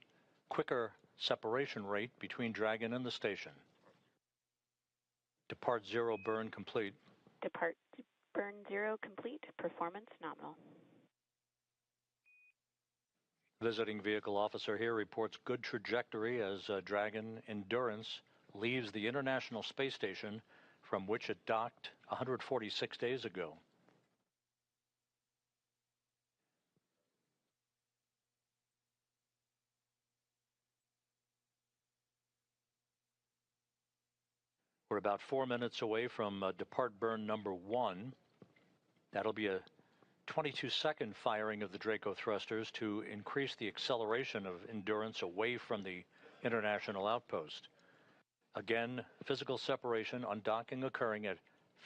quicker separation rate between Dragon and the station. Depart 0 burn complete. Depart burn 0 complete. Performance nominal. Visiting vehicle officer here reports good trajectory as Dragon Endurance leaves the International Space Station, from which it docked 146 days ago. We're about 4 minutes away from depart burn number 1. That'll be a 22-second firing of the Draco thrusters to increase the acceleration of Endurance away from the international outpost. Again, physical separation, undocking occurring at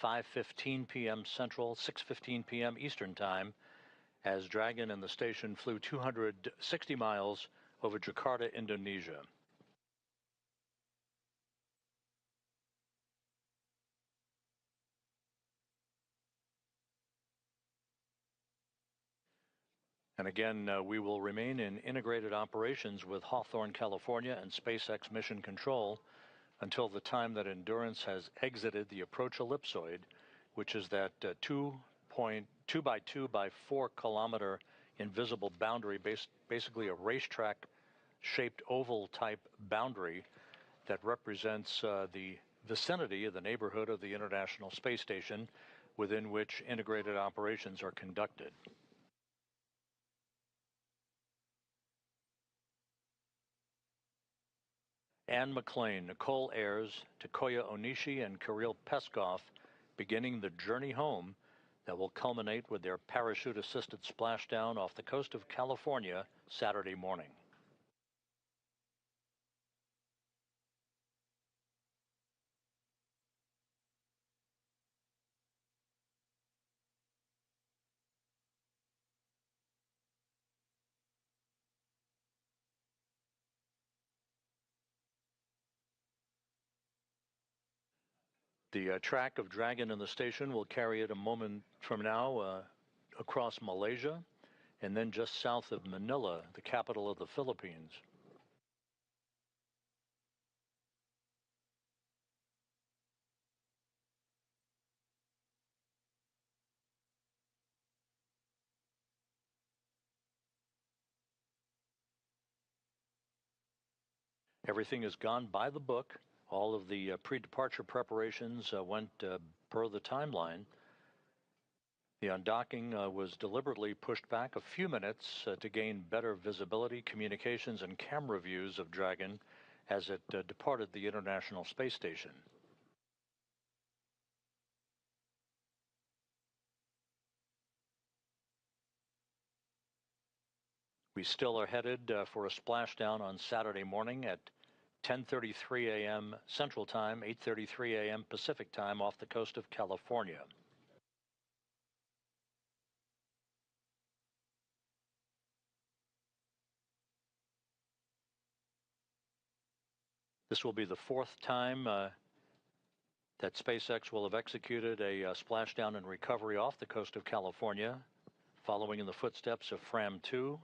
5:15 p.m. Central, 6:15 p.m. Eastern Time, as Dragon and the station flew 260 miles over Jakarta, Indonesia. And again, we will remain in integrated operations with Hawthorne, California and SpaceX Mission Control until the time that Endurance has exited the approach ellipsoid, which is that 2 by 2 by 4 kilometer invisible boundary, basically a racetrack shaped oval type boundary that represents the vicinity of the neighborhood of the International Space Station within which integrated operations are conducted. Anne McLean, Nicole Ayers, Takoya Onishi, and Kirill Peskov beginning the journey home that will culminate with their parachute-assisted splashdown off the coast of California Saturday morning. The track of Dragon and the station will carry it a moment from now across Malaysia and then just south of Manila, the capital of the Philippines. Everything has gone by the book. All of the pre-departure preparations went per the timeline. The undocking was deliberately pushed back a few minutes to gain better visibility, communications, and camera views of Dragon as it departed the International Space Station. We still are headed for a splashdown on Saturday morning at 10:33 a.m. Central Time, 8:33 a.m. Pacific Time off the coast of California. This will be the 4th time that SpaceX will have executed a splashdown and recovery off the coast of California, following in the footsteps of Fram-2,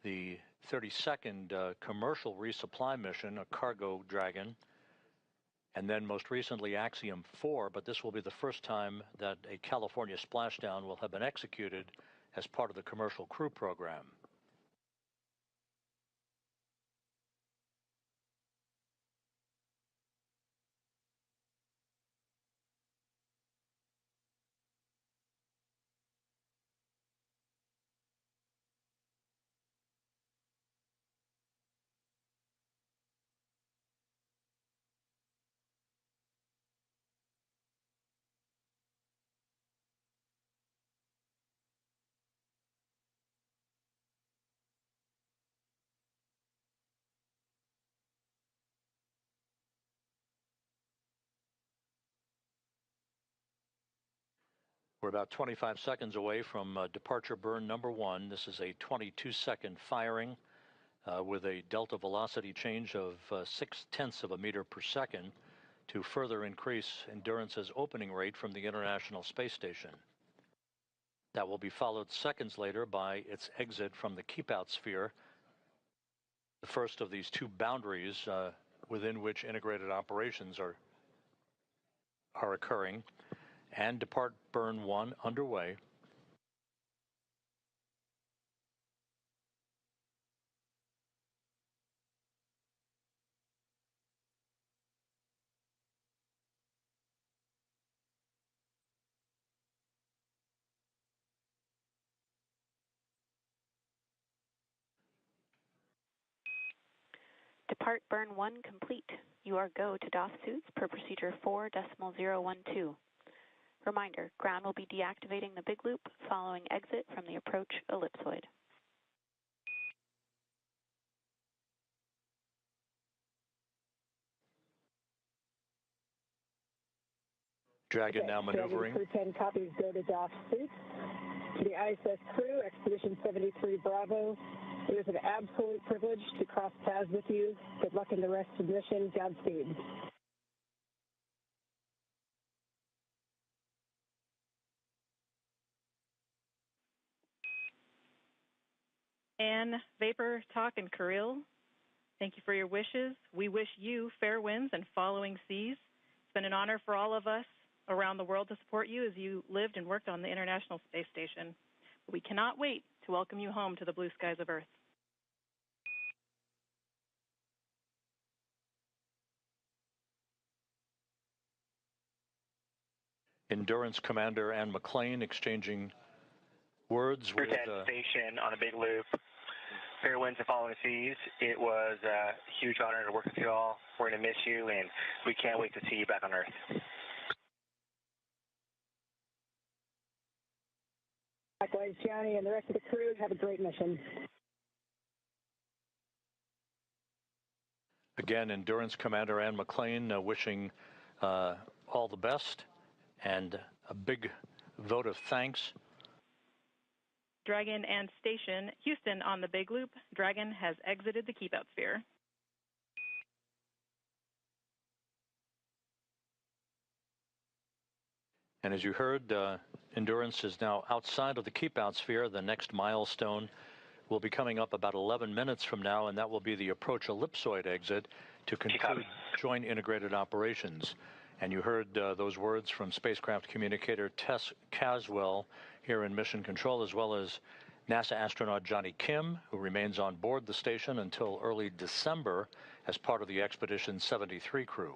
the 32nd commercial resupply mission, a cargo Dragon, and then most recently Axiom 4, but this will be the first time that a California splashdown will have been executed as part of the commercial crew program. We're about 25 seconds away from departure burn number 1. This is a 22-second firing with a delta velocity change of 0.6 of a meter per second to further increase Endurance's opening rate from the International Space Station. That will be followed seconds later by its exit from the keep-out sphere, the first of these two boundaries within which integrated operations are occurring, and depart burn 1 underway. Depart burn 1 complete. You are go to DOF suits per procedure 4.012. Reminder, ground will be deactivating the big loop following exit from the approach ellipsoid. Dragon now maneuvering. Crew-10 copies, go to DOF suits. To the ISS crew, Expedition 73 Bravo. It was an absolute privilege to cross paths with you. Good luck in the rest of the mission. Godspeed. Anne, Vapor, Talk, and Kirill, thank you for your wishes. We wish you fair winds and following seas. It's been an honor for all of us around the world to support you as you lived and worked on the International Space Station. But we cannot wait to welcome you home to the blue skies of Earth. Endurance Commander Anne McLean exchanging words with Crew-10 station on a big loop. Fair winds and following seas. It was a huge honor to work with you all. We're going to miss you, and we can't wait to see you back on Earth. Likewise, Johnny and the rest of the crew, have a great mission. Again, Endurance Commander Anne McLean wishing all the best and a big vote of thanks. Dragon and Station, Houston on the big loop. Dragon has exited the keep-out sphere. And as you heard, Endurance is now outside of the keep-out sphere. The next milestone will be coming up about 11 minutes from now, and that will be the approach ellipsoid exit to conclude joint integrated operations. And you heard those words from spacecraft communicator Tess Caswell here in Mission Control, as well as NASA astronaut Johnny Kim, who remains on board the station until early December as part of the Expedition 73 crew.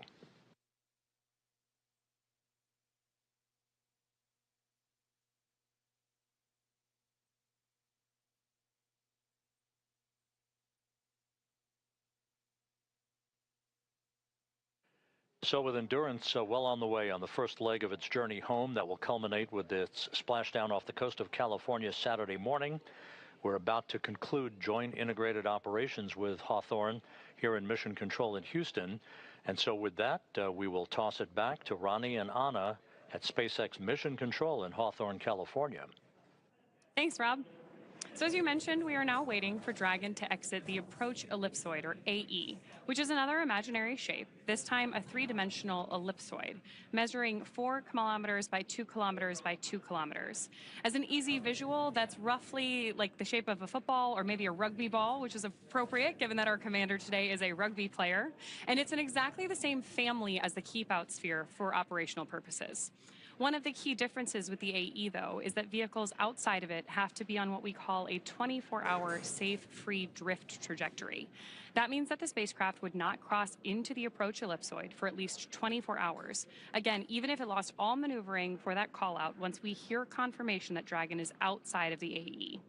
So with Endurance well on the way on the first leg of its journey home that will culminate with its splashdown off the coast of California Saturday morning, we're about to conclude joint integrated operations with Hawthorne here in Mission Control in Houston. And so with that, we will toss it back to Ronnie and Anna at SpaceX Mission Control in Hawthorne, California. Thanks, Rob. So as you mentioned, we are now waiting for Dragon to exit the approach ellipsoid, or AE, which is another imaginary shape, this time a three-dimensional ellipsoid, measuring 4 kilometers by 2 kilometers by 2 kilometers. As an easy visual, that's roughly like the shape of a football or maybe a rugby ball, which is appropriate given that our commander today is a rugby player. And it's in exactly the same family as the keep-out sphere for operational purposes. One of the key differences with the AE, though, is that vehicles outside of it have to be on what we call a 24-hour safe, free drift trajectory. That means that the spacecraft would not cross into the approach ellipsoid for at least 24 hours. Again, even if it lost all maneuvering for that call-out once we hear confirmation that Dragon is outside of the AE.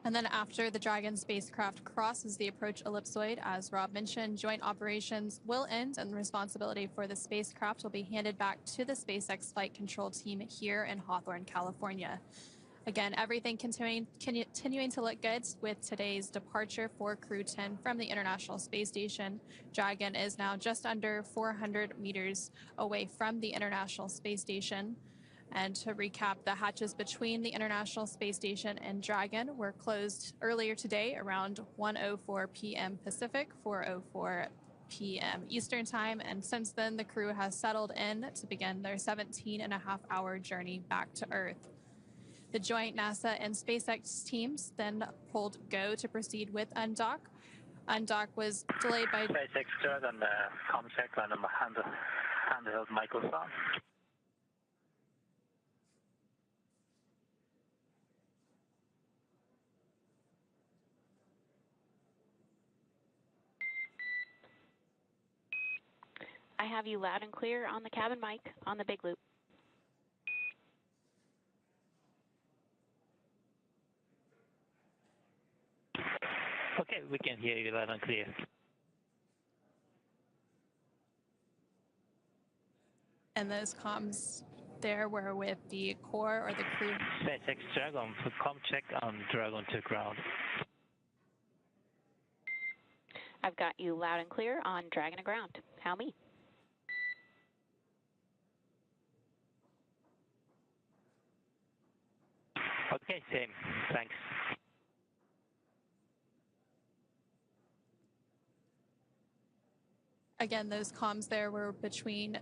And then after the Dragon spacecraft crosses the approach ellipsoid, as Rob mentioned, joint operations will end and the responsibility for the spacecraft will be handed back to the SpaceX flight control team here in Hawthorne, California. Again, everything continuing to look good with today's departure for Crew-10 from the International Space Station. Dragon is now just under 400 meters away from the International Space Station. And to recap, the hatches between the International Space Station and Dragon were closed earlier today around 1:04 p.m. Pacific, 4:04 p.m. Eastern Time, and since then the crew has settled in to begin their 17.5-hour journey back to Earth. The joint NASA and SpaceX teams then pulled go to proceed with undock. Undock was delayed by SpaceX Dragon comsec on the handheld microphone. I have you loud and clear on the cabin mic on the big loop. Okay, we can hear you loud and clear. And those comms there were with the core or the crew. SpaceX Dragon, com check on Dragon to ground. I've got you loud and clear on Dragon to ground. How me? Okay, same. Thanks. Again, those comms there were between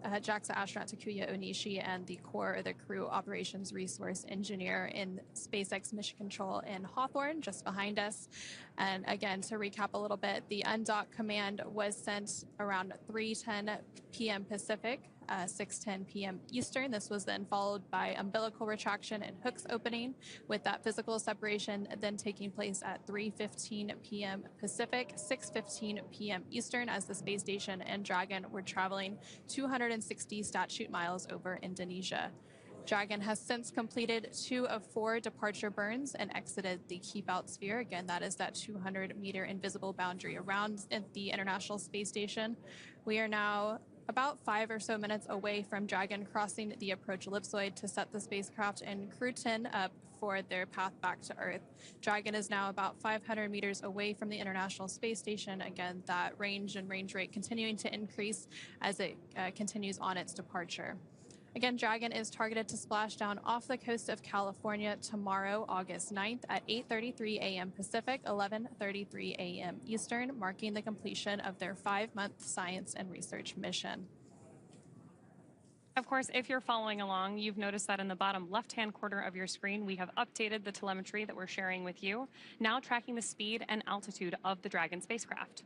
JAXA astronaut Takuya Onishi and the core or the crew operations resource engineer in SpaceX Mission Control in Hawthorne, just behind us. And again, to recap a little bit, the undock command was sent around 3:10 p.m. Pacific, 6:10 p.m. Eastern. This was then followed by umbilical retraction and hooks opening, with that physical separation then taking place at 3:15 p.m. Pacific, 6:15 p.m. Eastern, as the space station and Dragon were traveling 260 statute miles over Indonesia. Dragon has since completed 2 of 4 departure burns and exited the keep-out sphere. Again, that is that 200-meter invisible boundary around the International Space Station. We are now about 5 or so minutes away from Dragon crossing the approach ellipsoid to set the spacecraft and Crew-10 up for their path back to Earth. Dragon is now about 500 meters away from the International Space Station. Again, that range and range rate continuing to increase as it continues on its departure. Again, Dragon is targeted to splash down off the coast of California tomorrow, August 9th at 8:33 a.m. Pacific, 11:33 a.m. Eastern, marking the completion of their 5-month science and research mission. Of course, if you're following along, you've noticed that in the bottom left-hand corner of your screen, we have updated the telemetry that we're sharing with you, now tracking the speed and altitude of the Dragon spacecraft.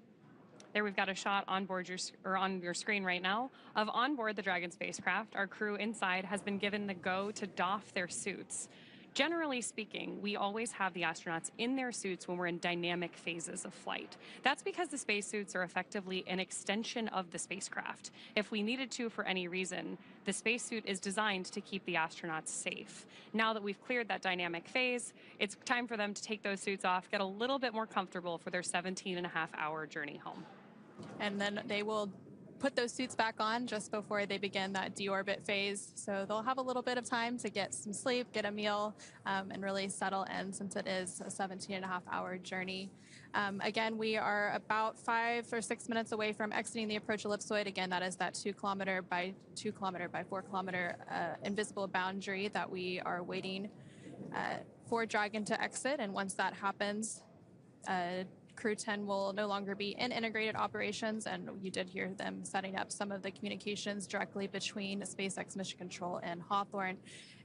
There we've got a shot on board on your screen right now of onboard the Dragon spacecraft. Our crew inside has been given the go to doff their suits. Generally speaking, we always have the astronauts in their suits when we're in dynamic phases of flight. That's because the spacesuits are effectively an extension of the spacecraft. If we needed to for any reason, the spacesuit is designed to keep the astronauts safe. Now that we've cleared that dynamic phase, it's time for them to take those suits off, get a little bit more comfortable for their 17.5-hour journey home. And then they will put those suits back on just before they begin that deorbit phase. So they'll have a little bit of time to get some sleep, get a meal, and really settle in, since it is a 17.5-hour journey. Again, we are about 5 or 6 minutes away from exiting the approach ellipsoid. Again, that is that 2 kilometer by 2 kilometer by 4 kilometer invisible boundary that we are waiting for Dragon to exit. And once that happens, Crew-10 will no longer be in integrated operations, and you did hear them setting up some of the communications directly between SpaceX Mission Control and Hawthorne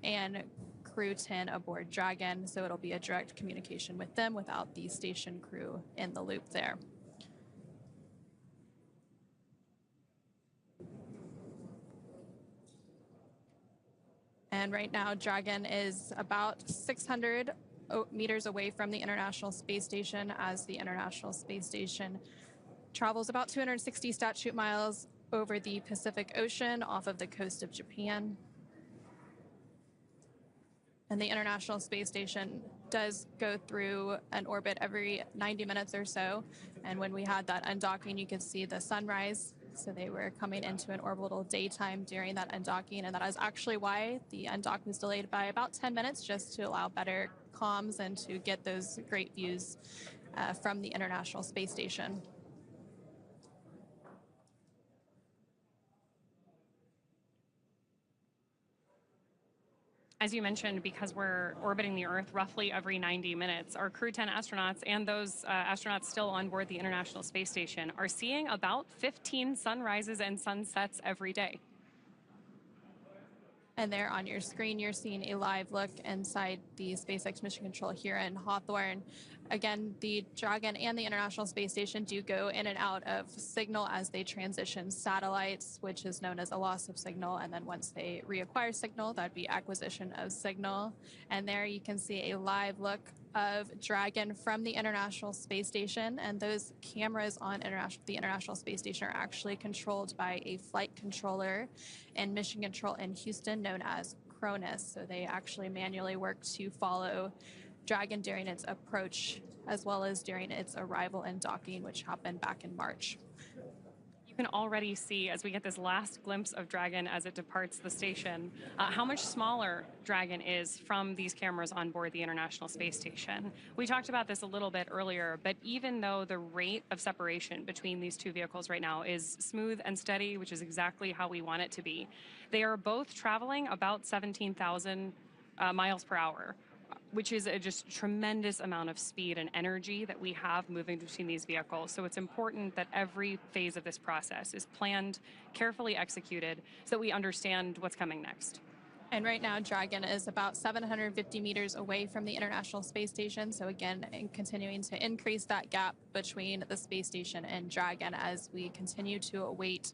and Crew-10 aboard Dragon, so it'll be a direct communication with them without the station crew in the loop there. And right now, Dragon is about 600 meters away from the International Space Station, as the International Space Station travels about 260 statute miles over the Pacific Ocean off of the coast of Japan. And the International Space Station does go through an orbit every 90 minutes or so. And when we had that undocking, you could see the sunrise. So they were coming into an orbital daytime during that undocking, and that is actually why the undock was delayed by about 10 minutes, just to allow better comms and to get those great views from the International Space Station. As you mentioned, because we're orbiting the Earth roughly every 90 minutes, our Crew-10 astronauts and those astronauts still on board the International Space Station are seeing about 15 sunrises and sunsets every day. And there on your screen, you're seeing a live look inside the SpaceX Mission Control here in Hawthorne. Again, the Dragon and the International Space Station do go in and out of signal as they transition satellites, which is known as a loss of signal. And then once they reacquire signal, that'd be acquisition of signal. And there you can see a live look of Dragon from the International Space Station. And those cameras on the International Space Station are actually controlled by a flight controller and mission control in Houston known as Cronus. So they actually manually work to follow Dragon during its approach as well as during its arrival and docking, which happened back in March. You can already see, as we get this last glimpse of Dragon as it departs the station, how much smaller Dragon is from these cameras on board the International Space Station. We talked about this a little bit earlier, but even though the rate of separation between these two vehicles right now is smooth and steady, which is exactly how we want it to be, they are both traveling about 17,000 miles per hour, which is a just tremendous amount of speed and energy that we have moving between these vehicles. So it's important that every phase of this process is planned, carefully executed, so that we understand what's coming next. And right now, Dragon is about 750 meters away from the International Space Station. So again, continuing to increase that gap between the space station and Dragon as we continue to await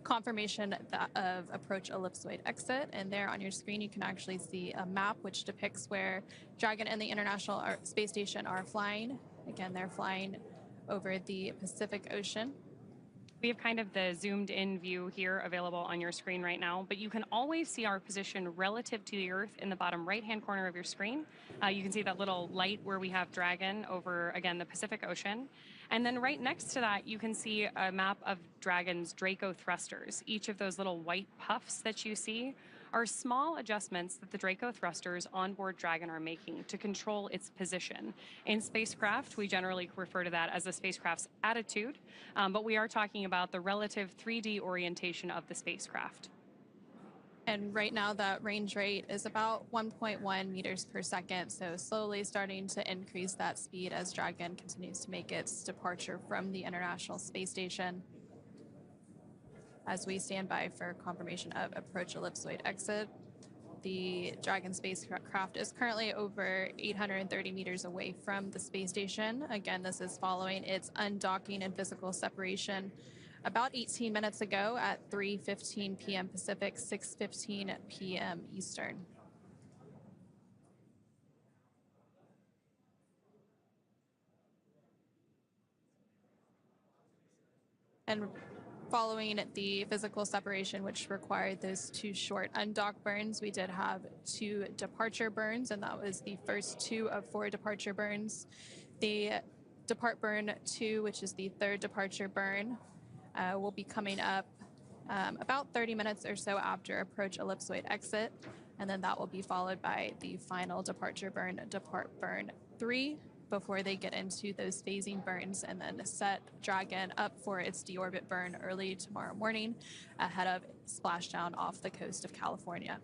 confirmation of approach ellipsoid exit. And there on your screen, you can actually see a map which depicts where Dragon and the International Space Station are flying. Again, they're flying over the Pacific Ocean. We have kind of the zoomed in view here available on your screen right now, but you can always see our position relative to the Earth in the bottom right-hand corner of your screen. You can see that little light where we have Dragon over, again, the Pacific Ocean. And then right next to that, you can see a map of Dragon's Draco thrusters. Each of those little white puffs that you see are small adjustments that the Draco thrusters on board Dragon are making to control its position. In spacecraft, we generally refer to that as the spacecraft's attitude, but we are talking about the relative 3D orientation of the spacecraft. And right now that range rate is about 1.1 meters per second, so slowly starting to increase that speed as Dragon continues to make its departure from the International Space Station. As we stand by for confirmation of approach ellipsoid exit, the Dragon spacecraft is currently over 830 meters away from the space station. Again, this is following its undocking and physical separation about 18 minutes ago at 3:15 p.m. Pacific, 6:15 p.m. Eastern. And following the physical separation, which required those two short undock burns, we did have 2 departure burns, and that was the first 2 of 4 departure burns. The depart burn 2, which is the 3rd departure burn, will be coming up about 30 minutes or so after approach ellipsoid exit, and then that will be followed by the final departure burn, depart burn 3, before they get into those phasing burns and then set Dragon up for its deorbit burn early tomorrow morning ahead of splashdown off the coast of California.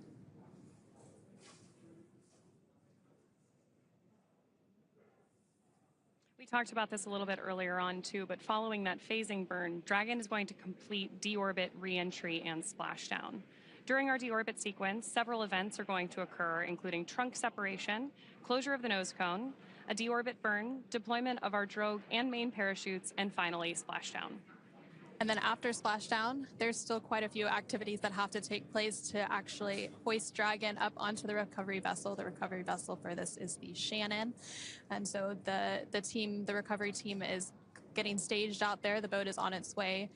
We talked about this a little bit earlier on too, but following that phasing burn, Dragon is going to complete deorbit reentry and splashdown. During our deorbit sequence, several events are going to occur, including trunk separation, closure of the nose cone, a deorbit burn, deployment of our drogue and main parachutes, and finally splashdown. And then after splashdown, there's still quite a few activities that have to take place to actually hoist Dragon up onto the recovery vessel. The recovery vessel for this is the Shannon. And so the recovery team is getting staged out there. The boat is on its way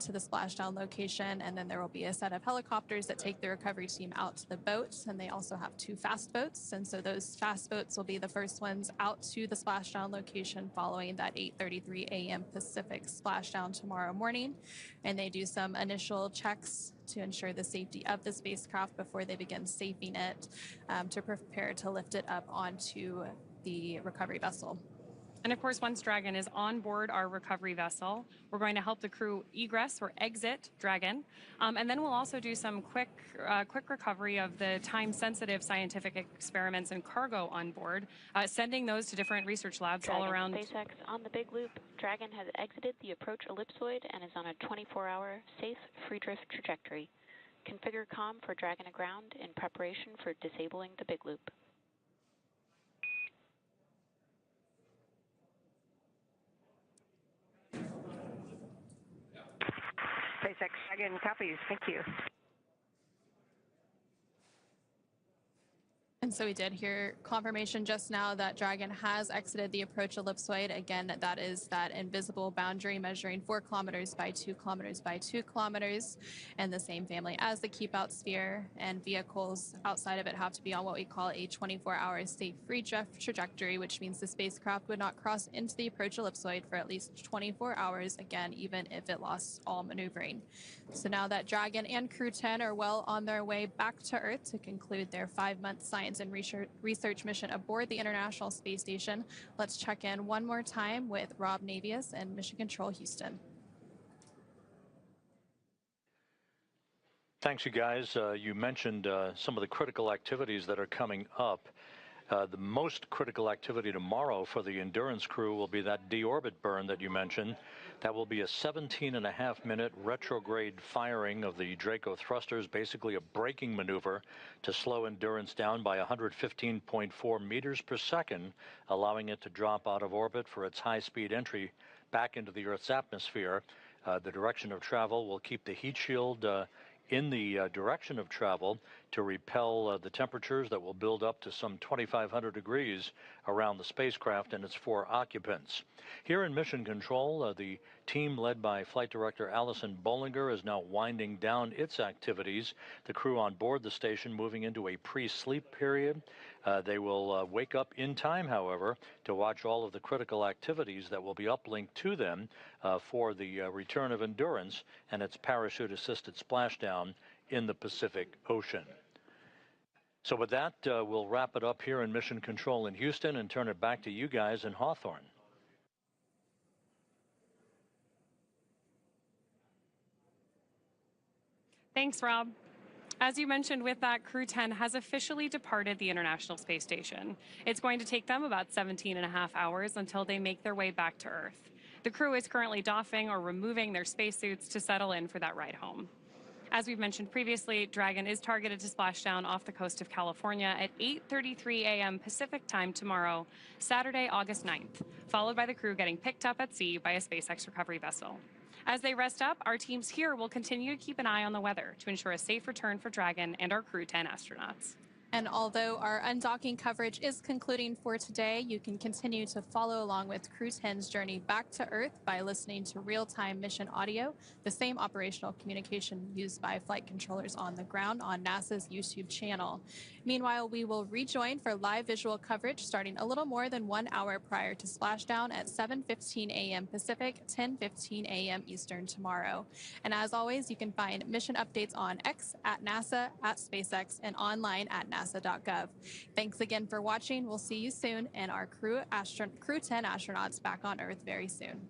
to the splashdown location, and then there will be a set of helicopters that take the recovery team out to the boats, and they also have 2 fast boats, and so those fast boats will be the first ones out to the splashdown location following that 8:33 a.m. Pacific splashdown tomorrow morning, and they do some initial checks to ensure the safety of the spacecraft before they begin safing it to prepare to lift it up onto the recovery vessel. And of course, once Dragon is on board our recovery vessel, we're going to help the crew egress or exit Dragon. And then we'll also do some quick recovery of the time-sensitive scientific experiments and cargo on board, sending those to different research labs Dragon all around. SpaceX on the big loop. Dragon has exited the approach ellipsoid and is on a 24-hour safe free drift trajectory. Configure comm for Dragon aground in preparation for disabling the big loop. SpaceX Dragon copies. Thank you. And so we did hear confirmation just now that Dragon has exited the approach ellipsoid. Again, that is that invisible boundary measuring 4 kilometers by 2 kilometers by 2 kilometers, and the same family as the keep out sphere. And vehicles outside of it have to be on what we call a 24-hour safe free drift trajectory, which means the spacecraft would not cross into the approach ellipsoid for at least 24 hours, again, even if it lost all maneuvering. So now that Dragon and Crew-10 are well on their way back to Earth to conclude their 5-month science and research mission aboard the International Space Station, let's check in one more time with Rob Navius and Mission Control Houston. Thanks, you guys. You mentioned some of the critical activities that are coming up. The most critical activity tomorrow for the Endurance crew will be that deorbit burn that you mentioned. That will be a 17.5-minute retrograde firing of the Draco thrusters, basically a braking maneuver to slow Endurance down by 115.4 meters per second, allowing it to drop out of orbit for its high-speed entry back into the Earth's atmosphere. The direction of travel will keep the heat shield in the direction of travel to repel the temperatures that will build up to some 2,500 degrees around the spacecraft and its 4 occupants. Here in Mission Control, the team led by Flight Director Allison Bollinger is now winding down its activities. The crew on board the station moving into a pre-sleep period. They will wake up in time, however, to watch all of the critical activities that will be uplinked to them for the return of Endurance and its parachute-assisted splashdown in the Pacific Ocean. So with that, we'll wrap it up here in Mission Control in Houston and turn it back to you guys in Hawthorne. Thanks, Rob. As you mentioned, with that, Crew-10 has officially departed the International Space Station. It's going to take them about 17.5 hours until they make their way back to Earth. The crew is currently doffing or removing their spacesuits to settle in for that ride home. As we've mentioned previously, Dragon is targeted to splash down off the coast of California at 8:33 a.m. Pacific time tomorrow, Saturday, August 9th, followed by the crew getting picked up at sea by a SpaceX recovery vessel. As they rest up, our teams here will continue to keep an eye on the weather to ensure a safe return for Dragon and our Crew-10 astronauts. And although our undocking coverage is concluding for today, you can continue to follow along with Crew-10's journey back to Earth by listening to real-time mission audio, the same operational communication used by flight controllers on the ground on NASA's YouTube channel. Meanwhile, we will rejoin for live visual coverage starting a little more than 1 hour prior to splashdown at 7:15 a.m. Pacific, 10:15 a.m. Eastern tomorrow. And as always, you can find mission updates on X, at NASA, at SpaceX, and online at nasa.gov. Thanks again for watching. We'll see you soon, and our Crew-10 astronauts back on Earth very soon.